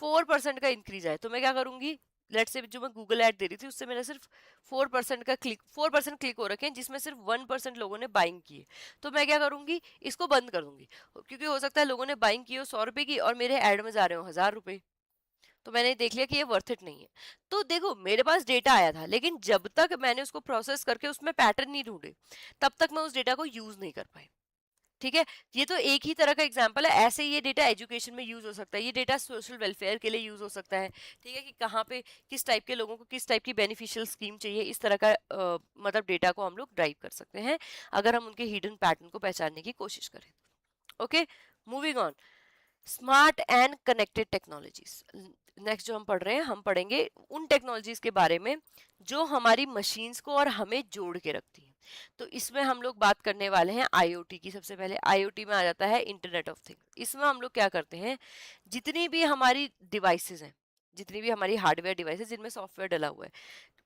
Speaker 1: 4% का इंक्रीज आया। तो मैं क्या करूंगी, लेट से जो मैं गूगल ऐड दे रही थी उससे मेरा सिर्फ 4% क्लिक हो रखे हैं, जिसमें सिर्फ 1% लोगों ने बाइंग की है। तो मैं क्या करूंगी, इसको बंद कर दूंगी, क्योंकि हो सकता है लोगों ने बाइंग की हो 100 रुपए की और मेरे एड में जा रहे हो 1000 रुपए। तो मैंने देख लिया कि ये वर्थ इट नहीं है। तो देखो मेरे पास डेटा आया था, लेकिन जब तक मैंने उसको प्रोसेस करके उसमें पैटर्न नहीं ढूंढे, तब तक मैं उस डेटा को यूज नहीं कर पाई, ठीक है, ये तो एक ही तरह का एग्जांपल है। ऐसे ही ये डेटा एजुकेशन में यूज हो सकता है, ये डेटा सोशल वेलफेयर के लिए यूज हो सकता है। ठीक है, कि कहाँ पे किस टाइप के लोगों को किस टाइप की बेनिफिशियल स्कीम चाहिए, इस तरह का मतलब डेटा को हम लोग ड्राइव कर सकते हैं अगर हम उनके हिडन पैटर्न को पहचानने की कोशिश करें। Okay, moving on, smart and connected technologies. Next जो हम पढ़ रहे हैं, हम पढ़ेंगे उन टेक्नोलॉजीज के बारे में जो हमारी मशीन्स को और हमें जोड़ के रखती हैं। तो इसमें हम लोग बात करने वाले हैं आईओटी की। सबसे पहले आईओटी में आ जाता है इंटरनेट ऑफ थिंग्स। इसमें हम लोग क्या करते हैं, जितनी भी हमारी डिवाइसेस हैं, जितनी भी हमारी हार्डवेयर डिवाइसेस जिनमें सॉफ्टवेयर डला हुआ है,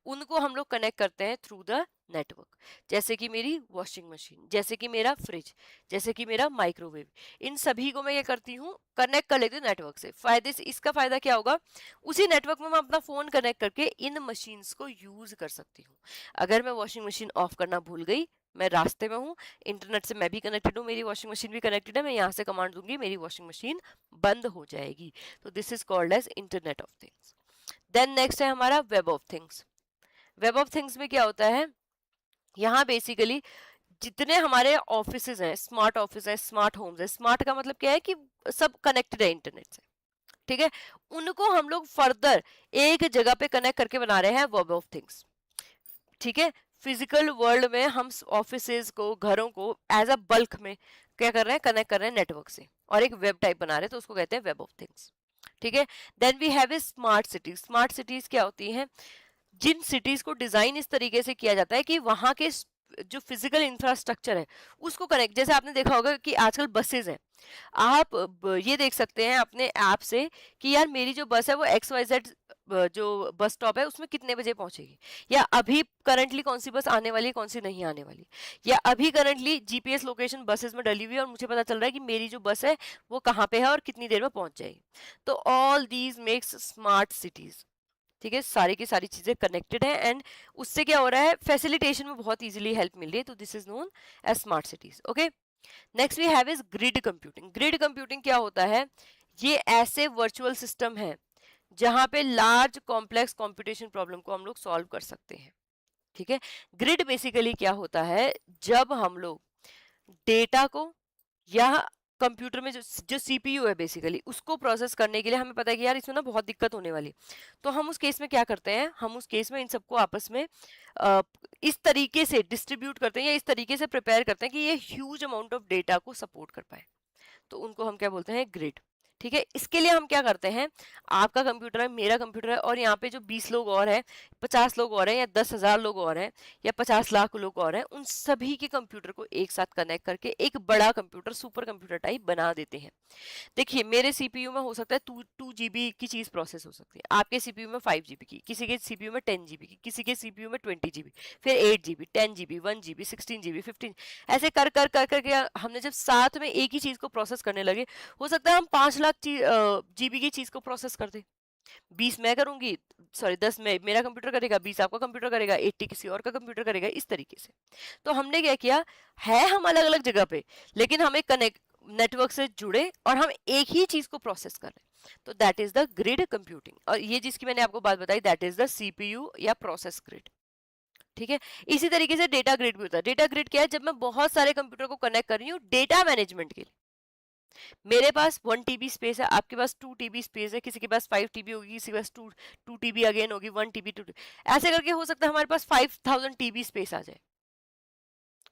Speaker 1: उनको हम लोग कनेक्ट करते हैं थ्रू द नेटवर्क। जैसे कि मेरी वॉशिंग मशीन, जैसे कि मेरा फ्रिज, जैसे कि मेरा माइक्रोवेव, इन सभी को मैं ये करती हूँ कनेक्ट कर लेती हूँ नेटवर्क से। फायदे से इसका फायदा क्या होगा, उसी नेटवर्क में मैं अपना फोन कनेक्ट करके इन मशीन्स को यूज कर सकती हूँ। अगर मैं वॉशिंग मशीन ऑफ करना भूल गई, मैं रास्ते में हूँ, इंटरनेट से मैं भी कनेक्टेड हूँ, मेरी वॉशिंग मशीन भी कनेक्टेड है, मैं यहाँ से कमांड दूंगी, मेरी वॉशिंग मशीन बंद हो जाएगी। तो this is called as internet of things. Then next है हमारा web of things. Web of things में क्या होता है, यहाँ बेसिकली जितने हमारे ऑफिसेज हैं, स्मार्ट ऑफिस है, स्मार्ट होम्स है, स्मार्ट का मतलब क्या है कि सब कनेक्टेड है इंटरनेट से। ठीक है, उनको हम लोग फर्दर एक जगह पे कनेक्ट करके बना रहे हैं वेब ऑफ थिंग्स। ठीक है, फिजिकल वर्ल्ड में हम ऑफिसेज को, घरों को एज अ बल्क में क्या कर रहे हैं, कनेक्ट कर रहे हैं नेटवर्क से, और एक वेब टाइप बना रहे हैं, तो उसको कहते हैं वेब ऑफ थिंग्स। ठीक है, then we have a smart cities. Smart cities क्या होती हैं, जिन सिटीज को डिजाइन इस तरीके से किया जाता है कि वहां के जो फिजिकल इंफ्रास्ट्रक्चर है उसको कनेक्ट, जैसे आपने देखा होगा कि आजकल बसेज हैं, आप ये देख सकते हैं अपने ऐप से कि यार मेरी जो बस है वो एक्स वाई जेड जो बस स्टॉप है उसमें कितने बजे पहुंचेगी, या अभी करंटली कौन सी बस आने वाली है, कौन सी नहीं आने वाली, या अभी करंटली जीपीएस लोकेशन बसेस में डली हुई है और मुझे पता चल रहा है कि मेरी जो बस है वो कहाँ पे है और कितनी देर में पहुंच जाएगी। तो all these makes smart cities. ठीक है, सारी की सारी चीजें कनेक्टेड है, एंड उससे क्या हो रहा है, फैसिलिटेशन में बहुत इजीली हेल्प मिल रही है। तो this is known as smart cities. Okay, next we have is grid computing. Grid computing क्या होता है, ये ऐसे वर्चुअल सिस्टम है जहां पे लार्ज कॉम्प्लेक्स कंप्यूटेशन प्रॉब्लम को हम लोग सॉल्व कर सकते हैं। ठीक है, ग्रिड बेसिकली क्या होता है, जब हम लोग डेटा को या कंप्यूटर में जो जो सीपीयू है बेसिकली उसको प्रोसेस करने के लिए हमें पता है कि यार इसमें ना बहुत दिक्कत होने वाली, तो हम उस केस में क्या करते हैं, हम उस केस में इन सबको आपस में अ, इस तरीके से डिस्ट्रीब्यूट करते हैं या इस तरीके से प्रिपेयर करते हैं कि ये ह्यूज अमाउंट ऑफ डेटा को सपोर्ट कर पाए। तो उनको हम क्या बोलते हैं, ग्रिड। ठीक है, इसके लिए हम क्या करते हैं, आपका कंप्यूटर है, मेरा कंप्यूटर है, और यहाँ पे जो 20 लोग और हैं, 50 लोग और हैं, या 10,000 लोग और हैं, या 50 लाख लोग और हैं, उन सभी के कंप्यूटर को एक साथ कनेक्ट करके एक बड़ा कंप्यूटर, सुपर कंप्यूटर टाइप बना देते हैं। देखिए मेरे सीपीयू में हो सकता है 2 GB की चीज प्रोसेस हो सकती है, आपके सीपीयू में 5 GB की, किसी के सीपीयू में 10 GB की, किसी के सीपीयू में 20 GB, फिर 8 GB, 10 GB, 1 GB, 16 GB, 15, ऐसे कर कर कर करके हमने जब साथ में एक ही चीज को प्रोसेस करने लगे, हो सकता है हम 5 लाख जीबी की चीज को प्रोसेस कर दे। 20 मैं करूंगी, सॉरी 10 में मेरा कंप्यूटर करेगा, 20 आपका कंप्यूटर करेगा, 80 किसी और का कंप्यूटर करेगा, इस तरीके से। तो हमने क्या किया है, हम अलग अलग जगह पे लेकिन हमें कनेक्ट नेटवर्क से जुड़े और हम एक ही चीज को प्रोसेस कर रहे हैं, तो that is the grid computing. और ये जिसकी मैंने आपको बात बताई दैट इज द सीपीयू या प्रोसेस ग्रिड। ठीक है, इसी तरीके से डेटा ग्रिड भी होता है। डेटा ग्रिड क्या है, जब मैं बहुत सारे कंप्यूटर को कनेक्ट कर रही हूँ डेटा मैनेजमेंट के लिए। मेरे पास 1 TB स्पेस है, आपके पास 2 TB स्पेस है, किसी के पास 5 TB होगी, किसी के पास 2 TB अगेन होगी, 1 TB 2 TB, ऐसे करके हो सकता है हमारे पास 5000 TB स्पेस आ जाए।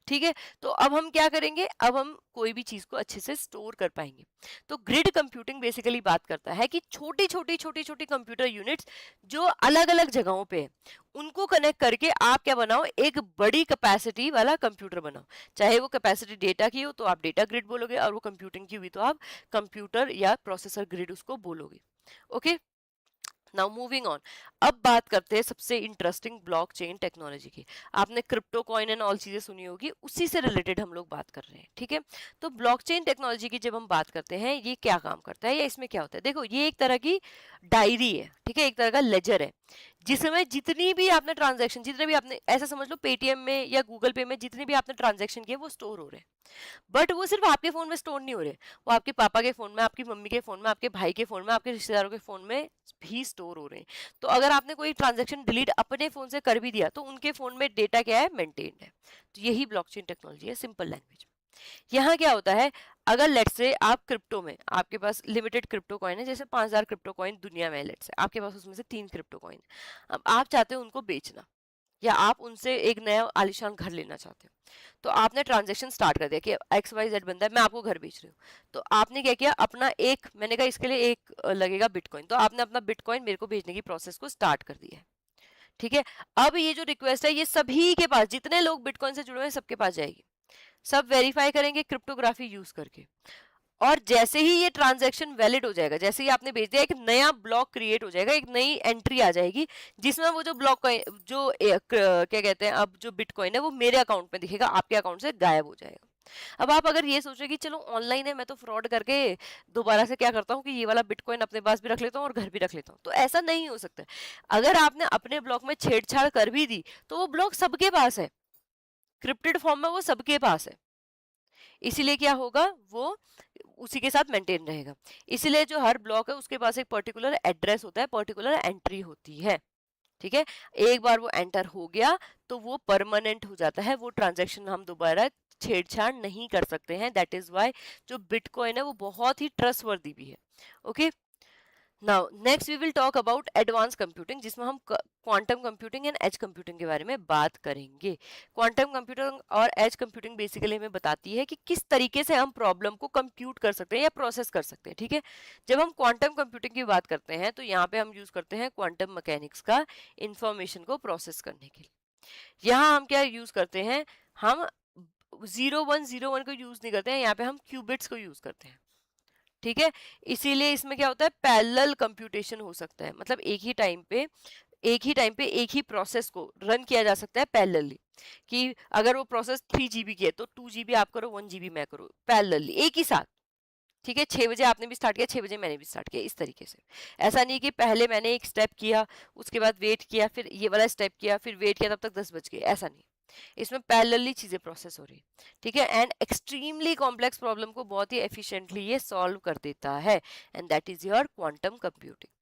Speaker 1: ठीक है, तो अब हम क्या करेंगे, अब हम कोई भी चीज को अच्छे से स्टोर कर पाएंगे। तो ग्रिड कंप्यूटिंग बेसिकली बात करता है कि छोटी छोटी छोटी छोटी कंप्यूटर यूनिट्स जो अलग अलग जगहों पे है, उनको कनेक्ट करके आप क्या बनाओ, एक बड़ी कैपेसिटी वाला कंप्यूटर बनाओ। चाहे वो कैपेसिटी डेटा की हो तो आप डेटा ग्रिड बोलोगे, और वो कंप्यूटिंग की हुई तो आप कंप्यूटर या प्रोसेसर ग्रिड उसको बोलोगे। ओके, नाउ मूविंग ऑन, अब बात करते हैं सबसे इंटरेस्टिंग ब्लॉकचेन टेक्नोलॉजी की। आपने क्रिप्टो कॉइन एंड ऑल चीजें सुनी होगी, उसी से रिलेटेड हम लोग बात कर रहे हैं। ठीक है, तो ब्लॉकचेन टेक्नोलॉजी की जब हम बात करते हैं, ये क्या काम करता है या इसमें क्या होता है, देखो ये एक तरह की डायरी है। ठीक है, एक तरह का लेजर है जिसमें जितनी भी आपने ट्रांजेक्शन, जितने भी आपने, ऐसा समझ लो पेटीएम में या गूगल पे में जितने भी आपने ट्रांजेक्शन किए वो स्टोर हो रहे हैं। बट वो सिर्फ आपके फोन में स्टोर नहीं हो रहे, वो आपके पापा के फोन में, आपकी मम्मी के फोन में, आपके भाई के फोन में, आपके रिश्तेदारों के फोन में भी स्टोर हो रहे हैं। तो अगर आपने कोई ट्रांजैक्शन डिलीट अपने फोन से कर भी दिया तो उनके फोन में डेटा क्या है, मेंटेन्ड है। तो यही ब्लॉकचेन टेक्नोलॉजी है, सिंपल लैंग्वेज। यहाँ क्या होता है, अगर लेट्स से आप क्रिप्टो में, आपके पास लिमिटेड क्रिप्टो कॉइन है, जैसे 5000 क्रिप्टो कॉइन दुनिया में है, लेट्स से आपके पास उसमें से 3 क्रिप्टो कॉइन, अब आप चाहते हो उनको बेचना, या आप उनसे एक नया आलिशान घर लेना चाहते हो, तो आपने ट्रांजेक्शन स्टार्ट कर दिया कि XYZ बंदा है, मैं आपको घर बेच रही हूँ। तो आपने क्या किया, अपना एक, मैंने कहा इसके लिए एक लगेगा बिटकॉइन, तो आपने अपना बिटकॉइन मेरे को भेजने की प्रोसेस को स्टार्ट कर दिया है। ठीक है, अब ये जो रिक्वेस्ट है ये सभी के पास, जितने लोग बिटकॉइन से जुड़े हुए हैं सबके पास जाएगी, सब वेरीफाई करेंगे क्रिप्टोग्राफी यूज करके, और जैसे ही ये ट्रांजैक्शन वैलिड हो जाएगा, जैसे ही आपने भेज दिया, एक नया ब्लॉक क्रिएट हो जाएगा, एक नई एंट्री आ जाएगी, जिसमें वो जो ब्लॉक जो क्या कहते हैं, अब जो बिटकॉइन है वो मेरे अकाउंट में दिखेगा, आपके अकाउंट से गायब हो जाएगा। अब आप अगर ये सोचो कि चलो ऑनलाइन है, मैं तो फ्रॉड करके दोबारा से क्या करता हूँ कि ये वाला बिटकॉइन अपने पास भी रख लेता हूँ और घर भी रख लेता हूँ, तो ऐसा नहीं हो सकता। अगर आपने अपने ब्लॉक में छेड़छाड़ कर भी दी तो वो ब्लॉक सबके पास है, क्रिप्टेड फॉर्म में वो सबके पास है, इसीलिए क्या होगा, वो उसी के साथ मेंटेन रहेगा। इसीलिए जो हर ब्लॉक है उसके पास एक पर्टिकुलर एड्रेस होता है, पर्टिकुलर एंट्री होती है। ठीक है, एक बार वो एंटर हो गया तो वो परमानेंट हो जाता है, वो ट्रांजैक्शन हम दोबारा छेड़छाड़ नहीं कर सकते हैं। दैट इज वाई जो बिटकॉइन है वो बहुत ही ट्रस्टवर्दी भी है। Okay, now next we will talk about advance computing, जिसमें हम quantum computing and edge computing के बारे में बात करेंगे। क्वांटम कंप्यूटिंग और एज कंप्यूटिंग बेसिकली हमें बताती है कि किस तरीके से हम प्रॉब्लम को कंप्यूट कर सकते हैं या प्रोसेस कर सकते हैं। ठीक है, जब हम क्वांटम कंप्यूटिंग की बात करते हैं तो यहाँ पे हम यूज करते हैं क्वांटम मैकेनिक्स का इंफॉर्मेशन को प्रोसेस करने के लिए। यहाँ हम क्या यूज करते हैं, हम 0101 को यूज नहीं करते हैं, यहाँ पे हम क्यूबिट्स को यूज करते हैं। ठीक है, इसीलिए इसमें क्या होता है, पैरेलल कंप्यूटेशन हो सकता है, मतलब एक ही प्रोसेस को रन किया जा सकता है पैरेलली, कि अगर वो प्रोसेस 3 GB की है तो 2 GB आप करो, 1 GB मैं करूँ, पैरेलली एक ही साथ। ठीक है, 6 बजे आपने भी स्टार्ट किया, 6 बजे मैंने भी स्टार्ट किया, इस तरीके से। ऐसा नहीं कि पहले मैंने एक स्टेप किया, उसके बाद वेट किया, फिर ये वाला स्टेप किया, फिर वेट किया, तब तक 10 बज गए, ऐसा नहीं। इसमें पैरेलली चीजें प्रोसेस हो रही है। ठीक है, एंड एक्सट्रीमली कॉम्प्लेक्स प्रॉब्लम को बहुत ही एफिशिएंटली ये सॉल्व कर देता है, and that is your quantum computing.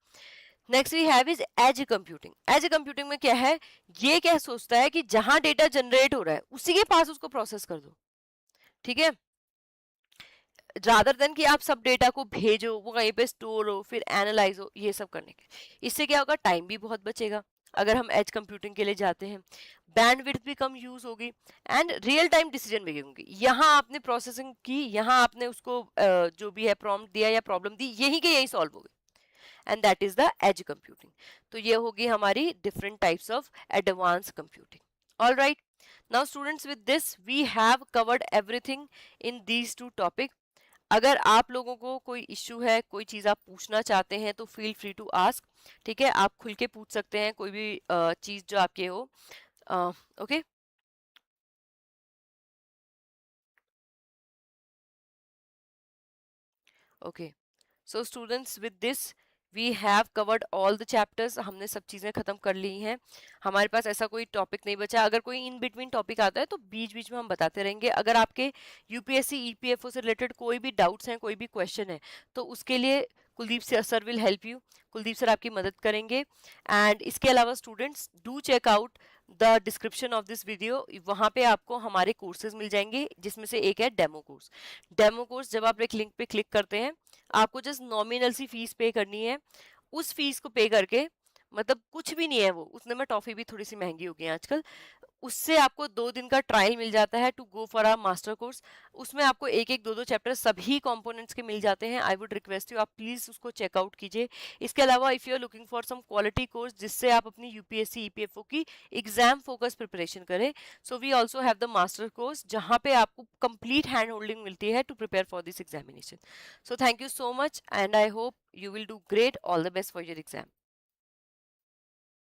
Speaker 1: Next we have is edge computing. Edge computing में क्या है, ये क्या सोचता है कि जहां डेटा जनरेट हो रहा है उसी के पास उसको प्रोसेस कर दो। ठीक है, रादर देन कि आप सब डेटा को भेजो, वो कहीं पे स्टोर हो, फिर एनालाइज हो, ये सब करने के, इससे क्या होगा, टाइम भी बहुत बचेगा अगर हम एज कंप्यूटिंग के लिए जाते हैं, बैंडविड्थ भी कम यूज होगी, and real time decision making होगी। यहाँ आपने प्रोसेसिंग की, यहाँ आपने उसको जो भी है प्रॉम्प्ट दिया या प्रॉब्लम दी, यही के यही सॉल्व होगी, and that is the edge computing. तो ये होगी हमारी different types of advance computing. All right, now students, with this we have covered everything in these two topic. अगर आप लोगों को कोई इश्यू है, कोई चीज आप पूछना चाहते हैं, तो फील फ्री टू आस्क। ठीक है, आप खुल के पूछ सकते हैं कोई भी चीज जो आपके हो। Okay, okay, so students, with this we have covered all the chapters. हमने सब चीजें खत्म कर ली हैं, हमारे पास ऐसा कोई टॉपिक नहीं बचा। अगर कोई इन बिटवीन टॉपिक आता है तो बीच बीच में हम बताते रहेंगे। अगर आपके यूपीएससी ईपीएफओ से रिलेटेड कोई भी डाउट्स हैं, कोई भी क्वेश्चन है, तो उसके लिए Kuldeep sir will help you. Kuldeep sir आपकी मदद करेंगे। एंड इसके अलावा students, do check out the description of this video, वहां पे आपको हमारे कोर्सेज मिल जाएंगे, जिसमें से एक है डेमो कोर्स। डेमो कोर्स जब आप एक लिंक पे क्लिक करते हैं, आपको जस्ट नॉमिनल सी फीस पे करनी है। उस फीस को पे करके, मतलब कुछ भी नहीं है वो, उसने में टॉफी भी थोड़ी सी महंगी हो गई है आजकल, उससे आपको 2 दिन का ट्रायल मिल जाता है to go for a master course. उसमें आपको एक एक दो दो चैप्टर सभी कंपोनेंट्स के मिल जाते हैं। आई वुड रिक्वेस्ट यू, आप प्लीज उसको चेकआउट कीजिए। इसके अलावा if you are looking for some quality course जिससे आप अपनी यूपीएससी ईपीएफओ की एग्जाम फोकस प्रिपरेशन करें, so we also have the master course, जहाँ पे आपको कंप्लीट हैंड होल्डिंग मिलती है to prepare for this examination. So thank you so much, and I hope you will do great. All the best for your exam.